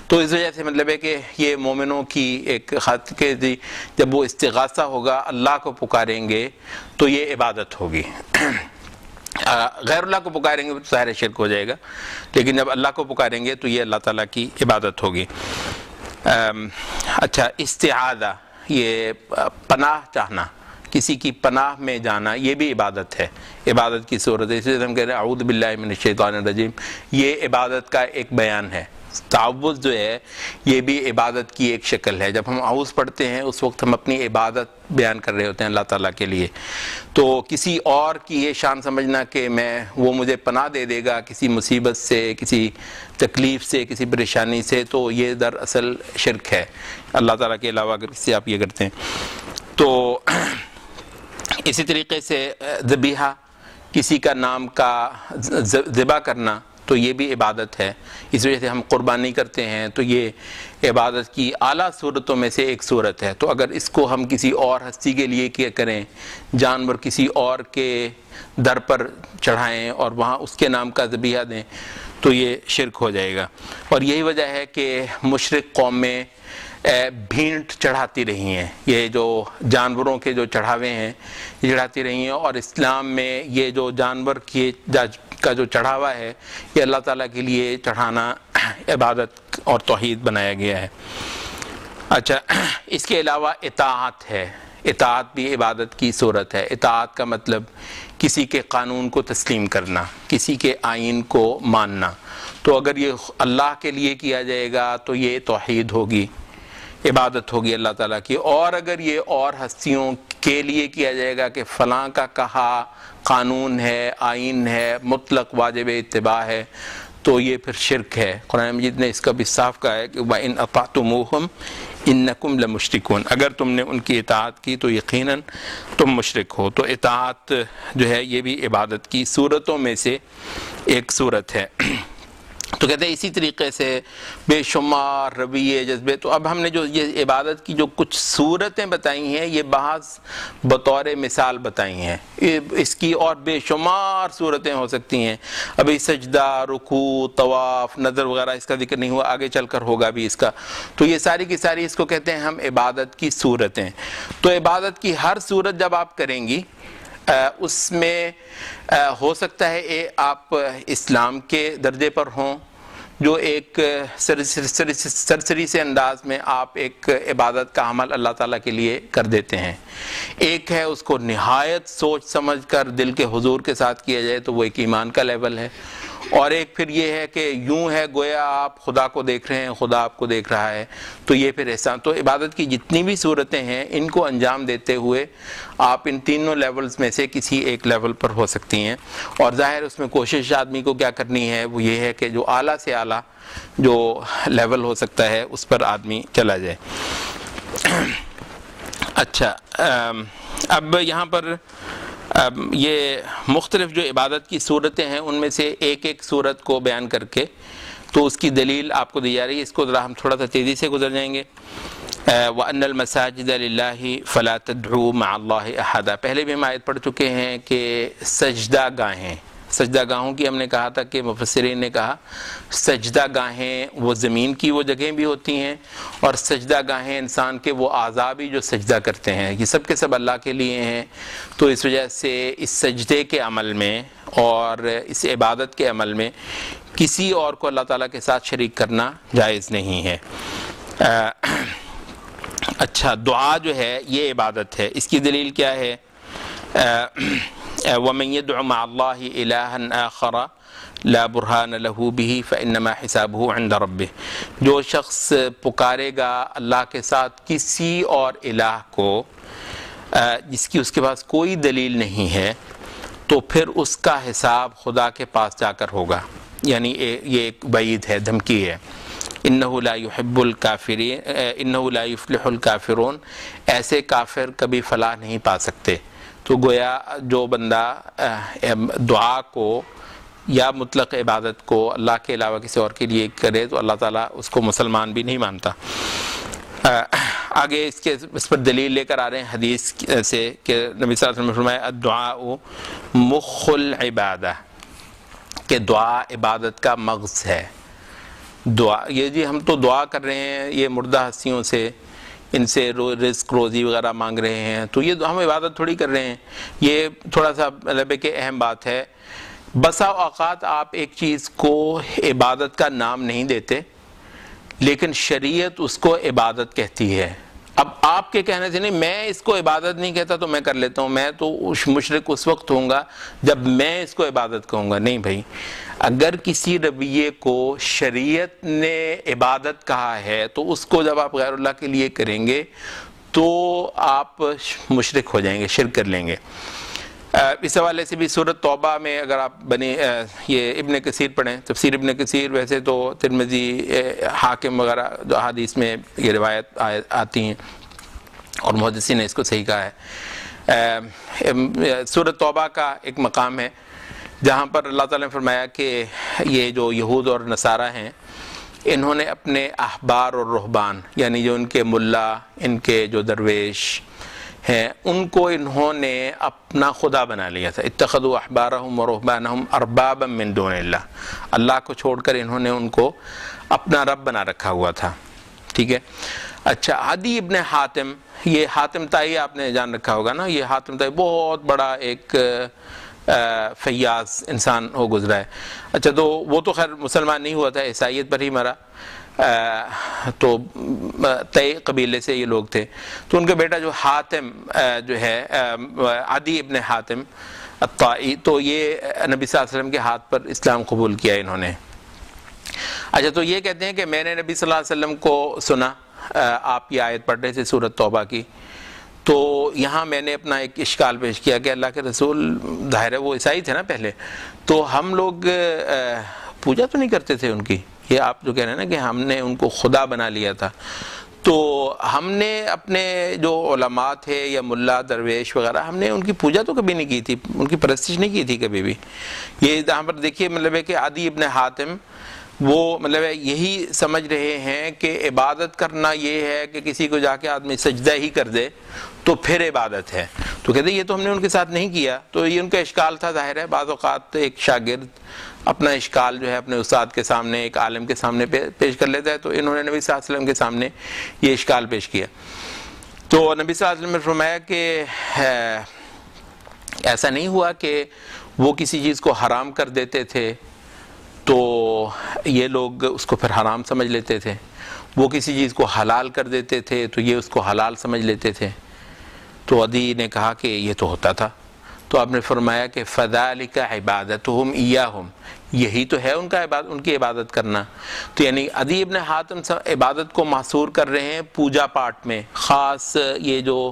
تو اس وجہ سے مطلب ہے کہ یہ مومنوں کی ایک خط کے جب وہ استغاثہ ہوگا, اللہ کو پکاریں گے تو یہ عبادت ہوگی. غیر اللہ کو پکاریں گے تو ظاہر شرک ہو جائے گا, لیکن جب اللہ کو پکاریں گے تو یہ اللہ تعالیٰ کی عبادت ہوگی. اچھا, استعاذہ, یہ پناہ چاہنا, کسی کی پناہ میں جانا, یہ بھی عبادت ہے, عبادت کی صورت ہے. اس لیے ہم کہہ رہے ہیں اعوذ باللہ من الشیطان الرجیم, یہ عبادت کا ایک بیان ہے. تعوذ جو ہے یہ بھی عبادت کی ایک شکل ہے. جب ہم اعوذ پڑھتے ہیں اس وقت ہم اپنی عبادت بیان کر رہے ہوتے ہیں اللہ تعالیٰ کے لیے. تو کسی اور کی یہ شان سمجھنا کہ وہ مجھے پناہ دے دے گا کسی مصیبت سے, کسی تکلیف سے, کسی پریشانی سے, تو یہ دراصل شرک ہے. اللہ تعالیٰ کے علاوہ اگر کسی آپ یہ کرتے ہیں تو اسی طریقے سے ذبیحہ, کسی کا نام کا ذبح کرنا, تو یہ بھی عبادت ہے. اس وجہ سے ہم قربانی کرتے ہیں, تو یہ عبادت کی اعلیٰ صورتوں میں سے ایک صورت ہے. تو اگر اس کو ہم کسی اور ہستی کے لیے کیا کریں, جانور کسی اور کے در پر چڑھائیں اور وہاں اس کے نام کا ذبیحہ دیں, تو یہ شرک ہو جائے گا. اور یہی وجہ ہے کہ مشرک قوم میں بھینٹ چڑھاتی رہی ہیں, یہ جو جانوروں کے جو چڑھاوے ہیں یہ چڑھاتی رہی ہیں. اور اسلام میں یہ جو جانور کا جو چڑھاوا ہے یہ اللہ تعالیٰ کے لیے چڑھانا عبادت اور توحید بنایا گیا ہے. اچھا, اس کے علاوہ اطاعت ہے, اطاعت بھی عبادت کی صورت ہے. اطاعت کا مطلب کسی کے قانون کو تسلیم کرنا, کسی کے آئین کو ماننا. تو اگر یہ اللہ کے لیے کیا جائے گا تو یہ توحید ہوگی, عبادت ہوگی اللہ تعالیٰ کی. اور اگر یہ اور ہستیوں کے لیے کیا جائے گا کہ فلاں کا کہا قانون ہے, آئین ہے, مطلق واجب اتباع ہے, تو یہ پھر شرک ہے. قرآن مجید نے اس کا بھی صاف کہا ہے کہ وَإِنْ أَطَعْتُمُوهُمْ إِنَّكُمْ لَمُشْرِكُونَ, اگر تم نے ان کی اطاعت کی تو یقیناً تم مشرک ہو. تو اطاعت جو ہے یہ بھی عبادت کی صورتوں میں سے ایک صورت ہے. تو کہتے ہیں اسی طریقے سے بے شمار رویے, جذبے. تو اب ہم نے جو یہ عبادت کی جو کچھ صورتیں بتائی ہیں یہ بعض بطور مثال بتائی ہیں, اس کی اور بے شمار صورتیں ہو سکتی ہیں. ابھی سجدہ, رکوع, طواف, نظر وغیرہ اس کا ذکر نہیں ہوا, آگے چل کر ہوگا بھی اس کا. تو یہ ساری کی ساری اس کو کہتے ہیں ہم عبادت کی صورتیں. تو عبادت کی ہر صورت جب آپ کریں گی اس میں ہو سکتا ہے آپ اسلام کے درجے پر ہوں, جو ایک سرسری سے انداز میں آپ ایک عبادت کا عمل اللہ تعالیٰ کے لیے کر دیتے ہیں. ایک ہے اس کو نہایت سوچ سمجھ کر دل کے حضور کے ساتھ کیا جائے, تو وہ ایک ایمان کا لیول ہے. اور ایک پھر یہ ہے کہ یوں ہے گویا آپ خدا کو دیکھ رہے ہیں, خدا آپ کو دیکھ رہا ہے, تو یہ پھر احسان. تو عبادت کی جتنی بھی صورتیں ہیں ان کو انجام دیتے ہوئے آپ ان تینوں لیولز میں سے کسی ایک لیول پر ہو سکتی ہیں. اور ظاہر اس میں کوشش آدمی کو کیا کرنی ہے وہ یہ ہے کہ جو اعلیٰ سے اعلیٰ جو لیول ہو سکتا ہے اس پر آدمی چلا جائے. اچھا, اب یہاں پر یہ مختلف جو عبادت کی صورتیں ہیں ان میں سے ایک ایک صورت کو بیان کر کے تو اس کی دلیل آپ کو دی جا رہی ہے. اس کو ذرا ہم تھوڑا سا تیزی سے گزر جائیں گے. وَأَنَّ الْمَسَاجِدَ لِلَّهِ فَلَا تَدْعُوا مَعَ اللَّهِ أَحَدًا, پہلے بھی ہم آیت پڑھ چکے ہیں کہ سجدہ گاہیں, سجدہ گاہوں کی ہم نے کہا تھا کہ مفسرین نے کہا سجدہ گاہیں وہ زمین کی وہ جگہیں بھی ہوتی ہیں, اور سجدہ گاہیں انسان کے وہ اعضاء بھی جو سجدہ کرتے ہیں, یہ سب کے سب اللہ کے لیے ہیں. تو اس وجہ سے اس سجدے کے عمل میں اور اس عبادت کے عمل میں کسی اور کو اللہ تعالیٰ کے ساتھ شریک کرنا جائز نہیں ہے. اچھا, دعا جو ہے یہ عبادت ہے. اس کی دلیل کیا ہے؟ وَمَن يَدْعُ مَعَ اللَّهِ إِلَٰهًا آخَرَ لَا بُرْهَانَ لَهُ بِهِ فَإِنَّمَا حِسَابُهُ عِنْدَ رَبِّهِ, جو شخص پکارے گا اللہ کے ساتھ کسی اور الہ کو جس کی اس کے پاس کوئی دلیل نہیں ہے, تو پھر اس کا حساب خدا کے پاس جا کر ہوگا. یعنی یہ ایک وعید ہے, دھمکی ہے. انہ لا یحب الکافرین, انہ لا یفلح الکافرون, ایسے کافر کبھی فلاح نہیں پا سکتے. تو گویا جو بندہ دعا کو یا مطلق عبادت کو اللہ کے علاوہ کسی اور کے لیے کرے تو اللہ تعالیٰ اس کو مسلمان بھی نہیں مانتا۔ آگے اس پر دلیل لے کر آ رہے ہیں حدیث سے کہ نبی صلی اللہ علیہ وسلم نے فرمایا الدعاء مخ العبادہ، کہ دعا عبادت کا مغز ہے۔ دعا یہ جی ہم تو دعا کر رہے ہیں یہ مردہ ہستیوں سے، ان سے رزق روزی وغیرہ مانگ رہے ہیں، تو یہ ہم عبادت تھوڑی کر رہے ہیں۔ یہ تھوڑا سا مطلب ہے کہ اہم بات ہے۔ بسا اوقات آپ ایک چیز کو عبادت کا نام نہیں دیتے لیکن شریعت اس کو عبادت کہتی ہے۔ اب آپ کے کہنے سے نہیں، میں اس کو عبادت نہیں کہتا تو میں کر لیتا ہوں، میں تو مشرک اس وقت ہوں گا جب میں اس کو عبادت کہوں گا۔ نہیں بھائی، اگر کسی رویے کو شریعت نے عبادت کہا ہے تو اس کو جب آپ غیر اللہ کے لیے کریں گے تو آپ مشرک ہو جائیں گے، شرک کر لیں گے۔ اس حوالے سے بھی سورۃ توبہ میں اگر آپ یہ ابن کثیر پڑھیں، تفسیر ابن کثیر، ویسے تو ترمذی، حاکم وغیرہ جو احادیث میں یہ روایت آتی ہیں اور محدثین نے اس کو صحیح کہا ہے۔ سورۃ توبہ کا ایک مقام ہے جہاں پر اللہ تعالیٰ نے فرمایا کہ یہ جو یہود اور نصارہ ہیں انہوں نے اپنے احبار اور رہبان، یعنی جو ان کے ملا، ان کے جو درویش ہیں، ان کو انہوں نے اپنا خدا بنا لیا تھا۔ اتخذوا احبارهم ورهبانهم اربابا من دون اللہ، اللہ کو چھوڑ کر انہوں نے ان کو اپنا رب بنا رکھا ہوا تھا۔ ٹھیک ہے۔ اچھا، عدی ابن حاتم، یہ حاتم طائی آپ نے جان رکھا ہوگا نا، یہ حاتم طائی بہت بڑا ایک فیاض انسان ہو گزرا ہے۔ اچھا، تو وہ تو خیر مسلمان نہیں ہوا تھا، عیسائیت پر ہی مرا، تو طئی قبیلے سے یہ لوگ تھے۔ تو ان کا بیٹا جو حاتم جو ہے عدی ابن حاتم الطائی، تو یہ نبی صلی اللہ علیہ وسلم کے ہاتھ پر اسلام قبول کیا انہوں نے۔ اچھا، تو یہ کہتے ہیں کہ میں نے نبی صلی اللہ علیہ وسلم کو سنا آپ یہ آیت پڑھ رہے تھے سورۃ توبہ کی، تو یہاں میں نے اپنا ایک اشکال پیش کیا کہ اللہ کے رسول، ظاہر ہے وہ عیسائی تھے نا پہلے، تو ہم لوگ پوجا تو نہیں کرتے تھے ان کی، یہ آپ جو کہہ رہے ہیں نا کہ ہم نے ان کو خدا بنا لیا تھا، تو ہم نے اپنے جو علماء تھے یا ملا درویش وغیرہ، ہم نے ان کی پوجا تو کبھی نہیں کی تھی، ان کی پرستش نہیں کی تھی کبھی بھی۔ یہ یہاں پر دیکھیے مطلب ہے کہ عدی ابن حاتم وہ مطلب ہے یہی سمجھ رہے ہیں کہ عبادت کرنا یہ ہے کہ کسی کو جا کے آدمی سجدہ ہی کر دے تو پھر عبادت ہے، تو کہتے ہیں یہ تو ہم نے ان کے ساتھ نہیں کیا۔ تو یہ ان کا اشکال تھا، ظاہر ہے بعض اوقات ایک شاگرد اپنا اشکال جو ہے اپنے استاد کے سامنے، ایک عالم کے سامنے پیش کر لیتا ہے، تو انہوں نے نبی صلی اللہ علیہ وسلم کے سامنے یہ اشکال پیش کیا۔ تو نبی صلی اللہ علیہ وسلم نے فرمایا کہ ایسا نہیں ہوا کہ وہ کسی چیز کو حرام کر دیتے تھے تو یہ لوگ اس کو پھر حرام سمجھ لیتے تھے، وہ کسی چیز کو حلال کر دیتے تھے تو یہ اس کو حلال سمجھ لیتے تھے۔ تو عدی نے کہا کہ یہ تو ہوتا تھا، تو آپ نے فرمایا کہ فذالک عبادتہم ایاہم، یہی تو ہے ان کی عبادت کرنا۔ تو یعنی عدی ابن حاتم عبادت کو محصور کر رہے ہیں پوجا پاٹ میں، خاص یہ جو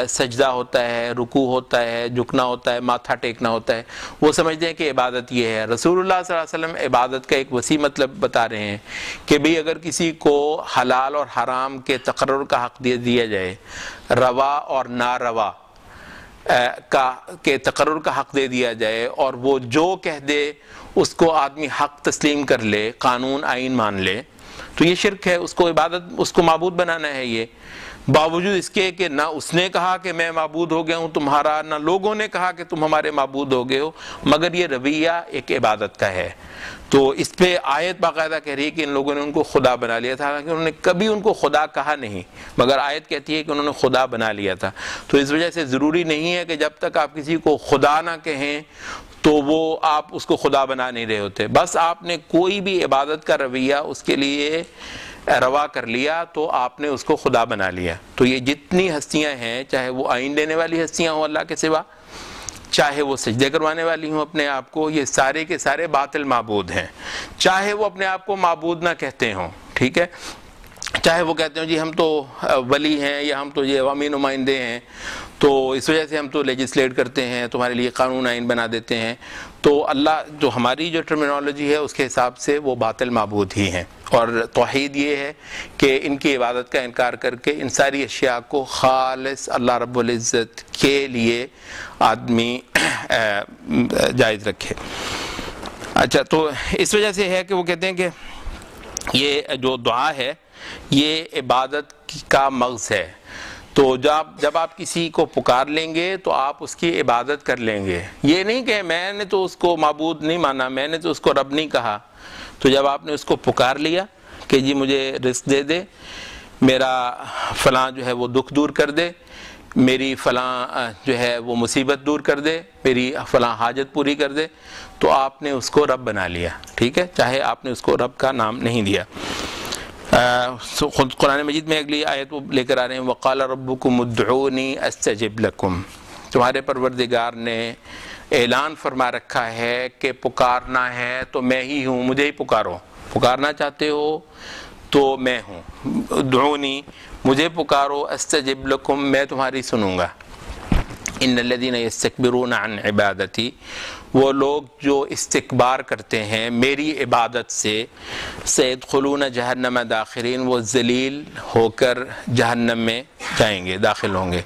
سجدہ ہوتا ہے، رکوع ہوتا ہے، جھکنا ہوتا ہے، ماتھا ٹیکنا ہوتا ہے، وہ سمجھتے ہیں کہ عبادت یہ ہے۔ رسول اللہ صلی اللہ علیہ وسلم عبادت کا ایک وسیع مطلب بتا رہے ہیں کہ بھئی اگر کسی کو حلال اور حرام کے تقرر کا حق دیا جائے، روا اور ناروا کے تقرر کا حق دے دیا جائے، اور وہ جو کہہ دے اس کو آدمی حق تسلیم کر لے، قانون آئین مان لے، تو یہ شرک ہے، اس کو عبادت، اس کو معبود بنانا ہے۔ یہ باوجود اس کے کہ نہ اس نے کہا کہ میں معبود ہو گیا ہوں تمہارا، نہ لوگوں نے کہا کہ تم ہمارے معبود ہو گئے ہو، مگر یہ رویہ ایک عبادت کا ہے۔ تو اس پہ آیت باقاعدہ کہہ رہی ہے کہ ان لوگوں نے ان کو خدا بنا لیا تھا، حالانکہ انہوں نے کبھی ان کو خدا کہا نہیں، مگر آیت کہتی ہے کہ انہوں نے خدا بنا لیا تھا۔ تو اس وجہ سے ضروری نہیں ہے کہ جب تک آپ کسی کو خدا نہ کہیں تو وہ آپ اس کو خدا بنا نہیں رہے ہوتے، بس آپ نے کوئی بھی عبادت کا رویہ اس کے لیے روا کر لیا تو آپ نے اس کو خدا بنا لیا۔ تو یہ جتنی ہستیاں ہیں، چاہے وہ آئین دینے والی ہستیاں ہوں اللہ کے سوا، چاہے وہ سجدے کروانے والی ہوں اپنے آپ کو، یہ سارے کے سارے باطل معبود ہیں، چاہے وہ اپنے آپ کو معبود نہ کہتے ہوں، ٹھیک ہے، چاہے وہ کہتے ہیں جی ہم تو ولی ہیں یا ہم تو یہ عوامی نمائندے ہیں تو اس وجہ سے ہم تو لیجسلیٹ کرتے ہیں، تمہارے لیے قانون آئین بنا دیتے ہیں، تو اللہ جو ہماری جو ٹرمینالوجی ہے اس کے حساب سے وہ باطل معبود ہی ہیں. اور توحید یہ ہے کہ ان کی عبادت کا انکار کر کے ان ساری اشیاء کو خالص اللہ رب العزت کے لیے آدمی جائز رکھے. اچھا، تو اس وجہ سے ہے کہ وہ کہتے ہیں کہ یہ جو دعا ہے یہ عبادت کا مغز ہے. تو جب آپ کسی کو پکار لیں گے تو آپ اس کی عبادت کر لیں گے. یہ نہیں کہ میں نے تو اس کو معبود نہیں مانا، میں نے تو اس کو رب نہیں کہا. تو جب آپ نے اس کو پکار لیا کہ جی مجھے رزق دے دے، میرا فلاں جو ہے وہ دکھ دور کر دے، میری فلاں جو ہے وہ مصیبت دور کر دے، میری فلاں حاجت پوری کر دے، تو آپ نے اس کو رب بنا لیا. ٹھیک ہے، چاہے آپ نے اس کو رب کا نام نہیں دیا. خود قرآن مجید میں اگلی آیت وہ لے کر آ رہے ہیں، وَقَالَ رَبُّكُمُ ادْعُونِي أَسْتَجِبْ لَكُمْ. تمہارے پروردگار نے اعلان فرما رکھا ہے کہ پکارنا ہے تو میں ہی ہوں، مجھے ہی پکارو. پکارنا چاہتے ہو تو میں ہوں. ادعونی، مجھے پکارو، استجب لکم، میں تمہاری سنوں گا. ان الذین یستکبرون عن عبادتی، وہ لوگ جو استکبار کرتے ہیں میری عبادت سے، سیدخلون جہنم داخرین، وہ ذلیل ہو کر جہنم میں جائیں گے، داخل ہوں گے.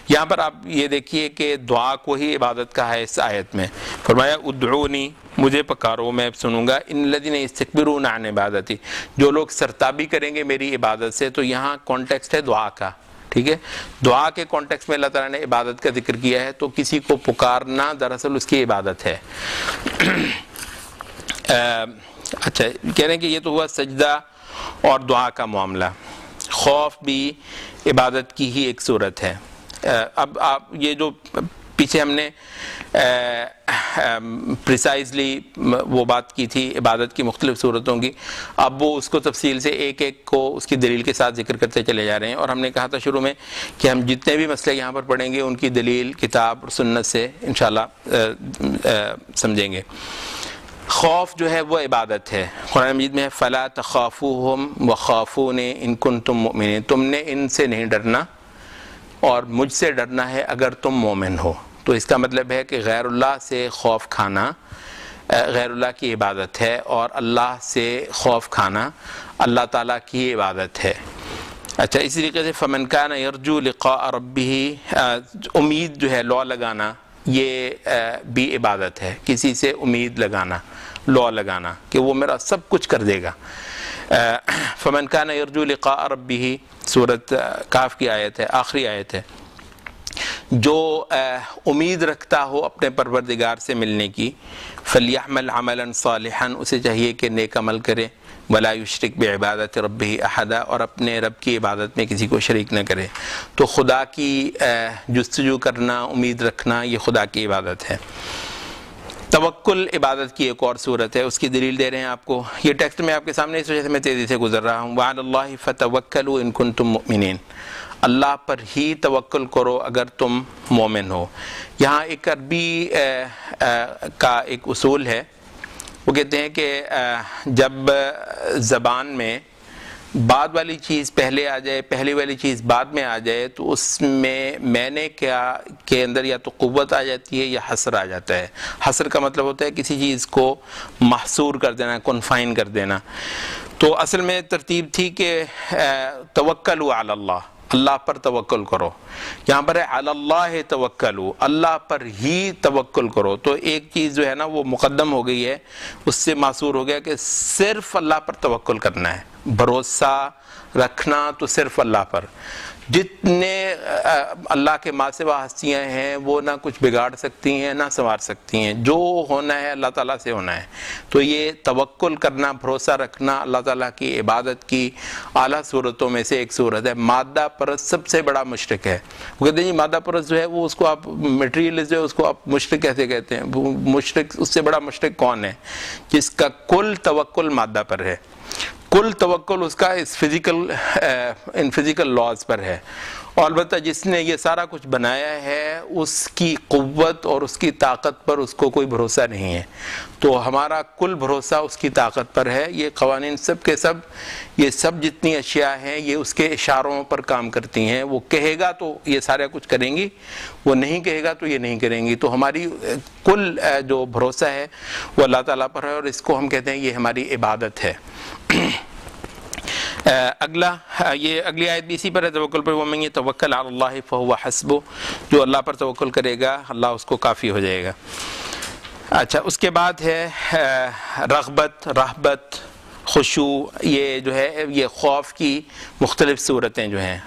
یہاں پر آپ یہ دیکھیے کہ دعا کو ہی عبادت کا ہے. اس آیت میں فرمایا ادعونی، مجھے پکارو میں سنوں گا. ان الذین یستکبرون عن عبادتی، جو لوگ سرتابی کریں گے میری عبادت سے. تو یہاں کانٹیکسٹ ہے دعا کا. ٹھیک ہے، دعا کے کانٹیکس میں اللہ تعالیٰ نے عبادت کا ذکر کیا ہے. تو کسی کو پکارنا دراصل اس کی عبادت ہے. اچھا، کہہ رہے ہیں کہ یہ تو ہوا سجدہ اور دعا کا معاملہ. خوف بھی عبادت کی ہی ایک صورت ہے. اب آپ یہ جو پیچھے ہم نے پریسائزلی وہ بات کی تھی عبادت کی مختلف صورتوں کی، اب وہ اس کو تفصیل سے ایک ایک کو اس کی دلیل کے ساتھ ذکر کرتے چلے جا رہے ہیں. اور ہم نے کہا تھا شروع میں کہ ہم جتنے بھی مسئلے یہاں پر پڑھیں گے ان کی دلیل کتاب اور سنت سے انشاءاللہ سمجھیں گے. خوف جو ہے وہ عبادت ہے. قرآن مجید میں فَلَا تَخَافُوهُمْ وَخَافُونِ إِن كُنتُم مُؤْمِنِينَ، تم نے ان سے نہیں ڈرنا اور مجھ سے ڈرنا ہے اگر تم مومن ہو. تو اس کا مطلب ہے کہ غیر اللہ سے خوف کھانا غیر اللہ کی عبادت ہے، اور اللہ سے خوف کھانا اللہ تعالیٰ کی عبادت ہے. اچھا، اسی طریقے سے فَمَنْ كَانَ يَرْجُو لِقَاءَ رَبِّهِ، امید جو ہے لو لگانا، یہ بھی عبادت ہے. کسی سے امید لگانا، لو لگانا کہ وہ میرا سب کچھ کر دے گا. فَمَنْ كَانَ يَرْجُو لِقَاءَ رَبِّهِ سورۃ کاف کی آیت ہے، آخری آیت ہے. جو امید رکھتا ہو اپنے پروردگار سے ملنے کی، فَلْيَعْمَلْ عَمَلًا صَالِحًا، اسے چاہیے کہ نیک عمل کرے. وَلَا يُشْرِكْ بِعِبَادَةِ رَبِّهِ أَحَدًا، اور اپنے رب کی عبادت میں کسی کو شریک نہ کرے. تو خدا کی جستجو کرنا، امید رکھنا، یہ خدا کی عبادت ہے. توکل عبادت کی ایک اور صورت ہے، اس کی دلیل دے رہے ہیں آپ کو. یہ ٹیکسٹ میں آپ کے سامنے اس وجہ سے میں تیزی سے گزر رہا ہوں. وَعَلَى اللَّهِ فَتَوَكَّلُوا إِن كُنتُم مُؤْمِنِينَ، اللہ پر ہی توکل کرو اگر تم مومن ہو. یہاں ایک عربی کا ایک اصول ہے. وہ کہتے ہیں کہ جب زبان میں بعد والی چیز پہلے آ جائے، پہلی والی چیز بعد میں آ جائے، تو اس میں نے کیا کے اندر یا تو قوت آ جاتی ہے یا حصر آ جاتا ہے. حصر کا مطلب ہوتا ہے کسی چیز کو محصور کر دینا، کنفائن کر دینا. تو اصل میں ترتیب تھی کہ توکلوا علی اللہ، اللہ پر توکل کرو. یہاں پر ہے علی اللہ توکلوا، اللہ پر ہی توکل کرو. تو ایک چیز جو ہے نا وہ مقدم ہو گئی ہے، اس سے معصور ہو گیا کہ صرف اللہ پر توکل کرنا ہے، بھروسہ رکھنا تو صرف اللہ پر. جتنے اللہ کے ماں سوا ہستیاں ہیں وہ نہ کچھ بگاڑ سکتی ہیں نہ سنوار سکتی ہیں، جو ہونا ہے اللہ تعالیٰ سے ہونا ہے. تو یہ توکل کرنا، بھروسہ رکھنا اللہ تعالیٰ کی عبادت کی اعلیٰ صورتوں میں سے ایک صورت ہے. مادہ پرست سب سے بڑا مشرک ہے. وہ کہتے ہیں جی مادہ پرست جو ہے وہ اس کو آپ میٹیریلسٹ جو ہے اس کو آپ مشرک کیسے کہتے ہیں؟ مشرک، اس سے بڑا مشرک کون ہے؟ جس کا کل توکل مادہ پر ہے، کل توکل اس کا ان فزیکل لاز پر ہے. اور البتہ جس نے یہ سارا کچھ بنایا ہے اس کی قوت اور اس کی طاقت پر اس کو کوئی بھروسہ نہیں ہے، تو ہمارا کل بھروسہ اس کی طاقت پر ہے۔ یہ قوانین سب کے سب، یہ سب جتنی اشیاء ہیں یہ اس کے اشاروں پر کام کرتی ہیں، وہ کہے گا تو یہ سارا کچھ کریں گی، وہ نہیں کہے گا تو یہ نہیں کریں گی، تو ہماری کل جو بھروسہ ہے وہ اللہ تعالیٰ پر ہے، اور اس کو ہم کہتے ہیں یہ ہماری عبادت ہے۔ یہ اگلی آیت بھی اسی پر ہے، توکل پر، وَمَن يَتَوَكَّلْ عَلَى اللَّهِ فَهُوَ حَسْبُهُ، جو اللہ پر توکل کرے گا اللہ اس کو کافی ہو جائے گا۔ اچھا، اس کے بعد ہے رغبت، رہبت، خشوع، یہ جو ہے یہ خوف کی مختلف صورتیں جو ہیں،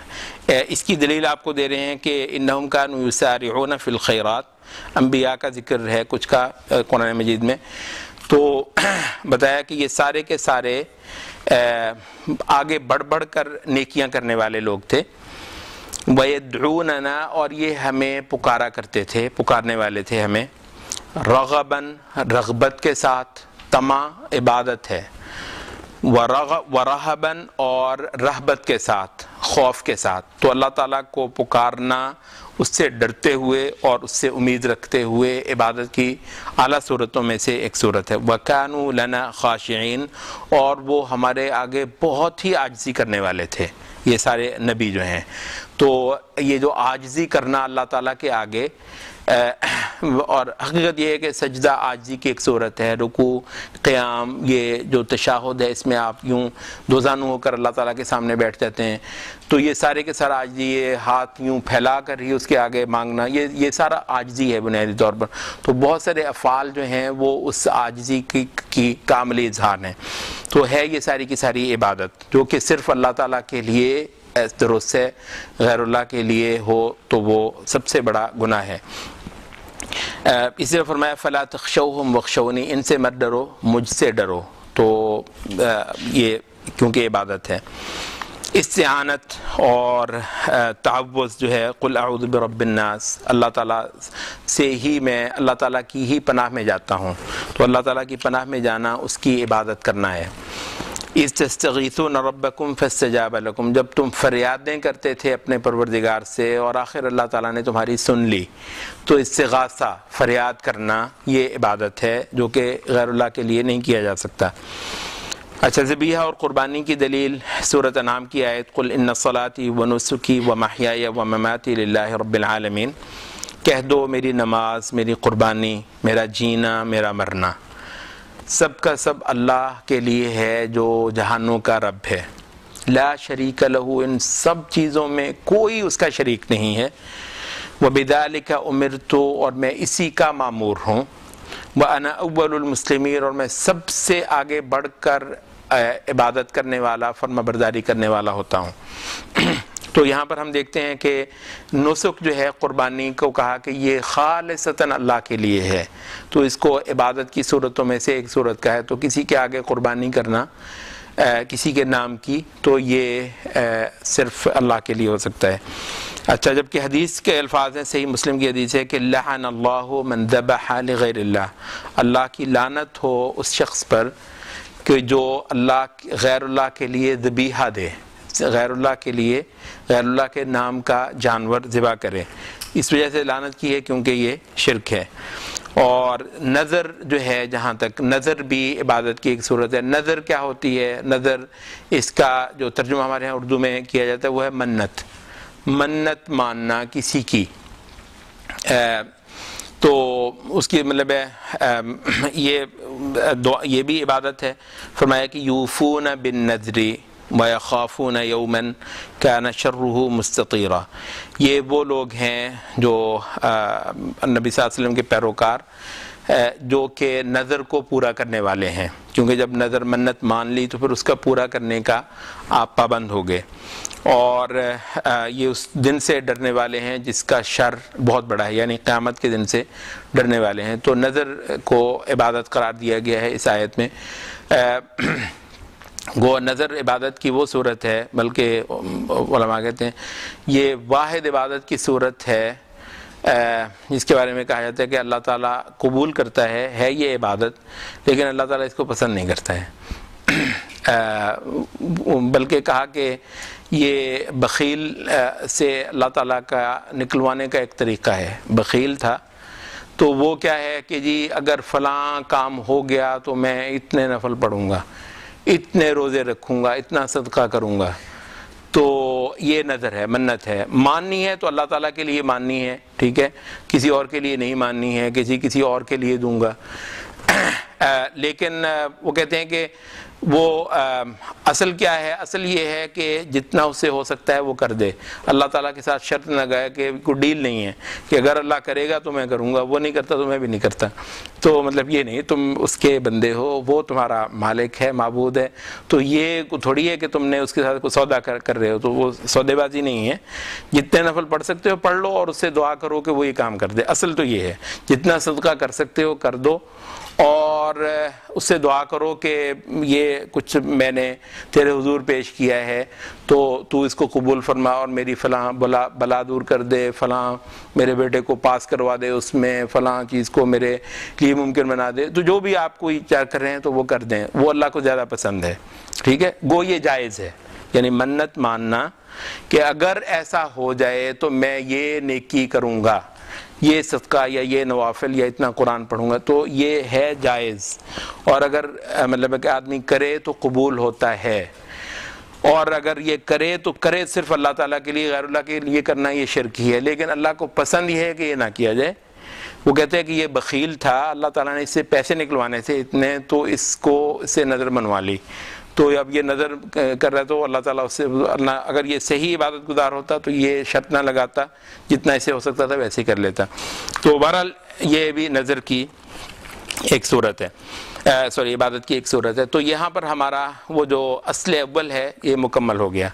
اس کی دلیل آپ کو دے رہے ہیں کہ اِنَّهُمْ كَانُوا يُسَارِعُونَ فِي الْخَيْرَاتِ، انبیاء کا ذکر ہے کچھ کا قرآن مجید میں، تو بتایا کہ یہ سارے کے سارے آگے بڑھ بڑھ کر نیکیاں کرنے والے لوگ تھے۔ وَيَدْعُونَنَا، اور یہ ہمیں پکارا کرتے تھے، پکارنے والے تھے ہمیں، رغباً، رغبت کے ساتھ، طمع عبادت ہے، ورہباً، اور رہبت کے ساتھ، خوف کے ساتھ، تو اللہ تعالیٰ کو پکارنا اس سے ڈرتے ہوئے اور اس سے امید رکھتے ہوئے عبادت کی اعلیٰ صورتوں میں سے ایک صورت ہے۔ وَكَانُوا لَنَا خَاشِعِينَ، اور وہ ہمارے آگے بہت ہی عاجزی کرنے والے تھے، یہ سارے نبی جو ہیں، تو یہ جو عاجزی کرنا اللہ تعالیٰ کے آگے، اور حقیقت یہ ہے کہ سجدہ عاجزی کی ایک صورت ہے، رکوع، قیام، یہ جو تشہد ہے اس میں آپ یوں دو زانو ہو کر اللہ تعالیٰ کے سامنے بیٹھ جاتے ہیں، تو یہ سارے کے سارا عاجزی، یہ ہاتھ یوں پھیلا کر ہی اس کے آگے مانگنا، یہ سارا عاجزی ہے بنیادی طور پر، تو بہت سارے افعال جو ہیں وہ اس عاجزی کی کامل اظہار ہیں، تو ہے یہ ساری کی ساری عبادت جو کہ صرف اللہ تعالیٰ کے لیے درست ہے، غیر اللہ کے لیے ہو تو وہ سب سے بڑا گناہ ہے۔ اسی طرح فرمایا فَلَا تَخْشَوْهُمْ وَاخْشَوْنِي، ان سے مت ڈرو مجھ سے ڈرو، تو یہ کیونکہ عبادت ہے۔ استعانت اور تعوذ جو ہے، قُلْ أَعُوذُ بِرَبِّ النَّاسِ، اللہ تعالیٰ سے ہی میں، اللہ تعالیٰ کی ہی پناہ میں جاتا ہوں، تو اللہ تعالیٰ کی پناہ میں جانا اس کی عبادت کرنا ہے۔ اِذْ تَسْتَغِيثُونَ رَبَّكُمْ فَاسْتَجَابَ لَكُمْ، جب تم فریادیں کرتے تھے اپنے پروردگار سے اور آخر اللہ تعالیٰ نے تمہاری سن لی، تو استغاثہ، فریاد کرنا، یہ عبادت ہے جو کہ غیر اللہ کے لیے نہیں کیا جا سکتا۔ اچھا، ذبیحہ اور قربانی کی دلیل سورۃ انعام کی آیت قُلْ إِنَّ صَلَاتِي وَنُسُكِي وَمَحْيَايَ وَمَمَاتِي لِلَّهِ رَبِّ الْعَالَمِينَ، کہہ دو میری نماز، میری قربانی، میرا جینا، میرا مرنا سب کا سب اللہ کے لیے ہے جو جہانوں کا رب ہے، لا شریک لہ، ان سب چیزوں میں کوئی اس کا شریک نہیں ہے، وبذالک امرت، اور میں اسی کا مامور ہوں، وانا اول المسلمین، اور میں سب سے آگے بڑھ کر عبادت کرنے والا، فرما برداری کرنے والا ہوتا ہوں۔ تو یہاں پر ہم دیکھتے ہیں کہ نسک جو ہے قربانی کو کہا کہ یہ خالصتاً اللہ کے لیے ہے، تو اس کو عبادت کی صورتوں میں سے ایک صورت کا ہے، تو کسی کے آگے قربانی کرنا کسی کے نام کی، تو یہ صرف اللہ کے لیے ہو سکتا ہے۔ اچھا، جبکہ حدیث کے الفاظ ہیں، صحیح مسلم کی حدیث ہے کہ لعن اللہ من ذبح لغیر اللہ، اللہ کی لعنت ہو اس شخص پر کہ جو غیر اللہ کے لیے ذبیحہ دے، غیر اللہ کے لیے، غیر اللہ کے نام کا جانور ذبح کرے، اس وجہ سے لعنت کی ہے کیونکہ یہ شرک ہے۔ اور نظر جو ہے، جہاں تک نظر بھی عبادت کی ایک صورت ہے۔ نظر کیا ہوتی ہے؟ نظر، اس کا جو ترجمہ ہمارے ہاں اردو میں کیا جاتا ہے وہ ہے منت، منت ماننا کسی کی، تو اس کی مطلب ہے یہ بھی عبادت ہے۔ فرمایا کہ یوفون بالنذر وَيَخَافُونَ يَوْمًا كَانَ شَرُّهُ مُسْتَطِيرًا، یہ وہ لوگ ہیں جو نبی صلی اللہ علیہ وسلم کے پیروکار، جو کہ نظر کو پورا کرنے والے ہیں، کیونکہ جب نظر منت مان لی تو پھر اس کا پورا کرنے کا آپ پابند ہو گئے، اور یہ اس دن سے ڈرنے والے ہیں جس کا شر بہت بڑا ہے، یعنی قیامت کے دن سے ڈرنے والے ہیں، تو نظر کو عبادت قرار دیا گیا ہے اس آیت میں۔ وہ نظر عبادت کی وہ صورت ہے، بلکہ علماء کہتے ہیں یہ واحد عبادت کی صورت ہے جس کے بارے میں کہا جاتا ہے کہ اللہ تعالیٰ قبول کرتا ہے یہ عبادت، لیکن اللہ تعالیٰ اس کو پسند نہیں کرتا ہے۔ بلکہ کہا کہ یہ بخیل سے اللہ تعالیٰ کا نکلوانے کا ایک طریقہ ہے. بخیل تھا تو وہ کیا ہے کہ جی اگر فلاں کام ہو گیا تو میں اتنے نفل پڑھوں گا، اتنے روزے رکھوں گا، اتنا صدقہ کروں گا. تو یہ نظر ہے، منت ہے. ماننی ہے تو اللہ تعالیٰ کے لیے ماننی ہے، ٹھیک ہے، کسی اور کے لیے نہیں ماننی ہے، کسی اور کے لیے دوں گا. لیکن وہ کہتے ہیں کہ وہ اصل کیا ہے؟ اصل یہ ہے کہ جتنا اس سے ہو سکتا ہے وہ کر دے. اللہ تعالیٰ کے ساتھ شرط نہ گئے کہ کوئی ڈیل نہیں ہے کہ اگر اللہ کرے گا تو میں کروں گا، وہ نہیں کرتا تو میں بھی نہیں کرتا. تو مطلب یہ نہیں، تم اس کے بندے ہو، وہ تمہارا مالک ہے، معبود ہے. تو یہ تھوڑی ہے کہ تم نے اس کے ساتھ کوئی سودا کر رہے ہو، تو وہ سودے بازی نہیں ہے. جتنے نفل پڑھ سکتے ہو پڑھ لو اور اس سے دعا کرو کہ وہ یہ کام کر دے. اصل تو یہ ہے، جتنا صدقہ کر سکتے ہو کر دو اور اس سے دعا کرو کہ یہ کچھ میں نے تیرے حضور پیش کیا ہے تو اس کو قبول فرما اور میری فلاں بلا دور کر دے، فلاں میرے بیٹے کو پاس کروا دے، اس میں فلاں چیز کو میرے لیے ممکن بنا دے. تو جو بھی آپ کو چاہ کر رہے ہیں تو وہ کر دیں، وہ اللہ کو زیادہ پسند ہے. ٹھیک ہے، گو یہ جائز ہے، یعنی منت ماننا کہ اگر ایسا ہو جائے تو میں یہ نیکی کروں گا، یہ صدقہ یا یہ نوافل یا اتنا قرآن پڑھوں گا، تو یہ ہے جائز. اور اگر مطلب کہ آدمی کرے تو قبول ہوتا ہے، اور اگر یہ کرے تو کرے صرف اللہ تعالیٰ کے لیے، غیر اللہ کے لیے کرنا یہ شرک ہی ہے. لیکن اللہ کو پسند یہ ہے کہ یہ نہ کیا جائے. وہ کہتے ہیں کہ یہ بخیل تھا، اللہ تعالیٰ نے اس سے پیسے نکلوانے تھے اتنے، تو اس سے نظر منوا لی. تو اب یہ نظر کر رہا تو اللہ تعالیٰ اس سے، اگر یہ صحیح عبادت گزار ہوتا تو یہ شرط نہ لگاتا، جتنا اسے ہو سکتا تھا ویسے ہی کر لیتا. تو بہرحال یہ بھی نظر کی ایک صورت ہے، عبادت کی ایک صورت ہے. تو یہاں پر ہمارا وہ جو اصل اول ہے یہ مکمل ہو گیا.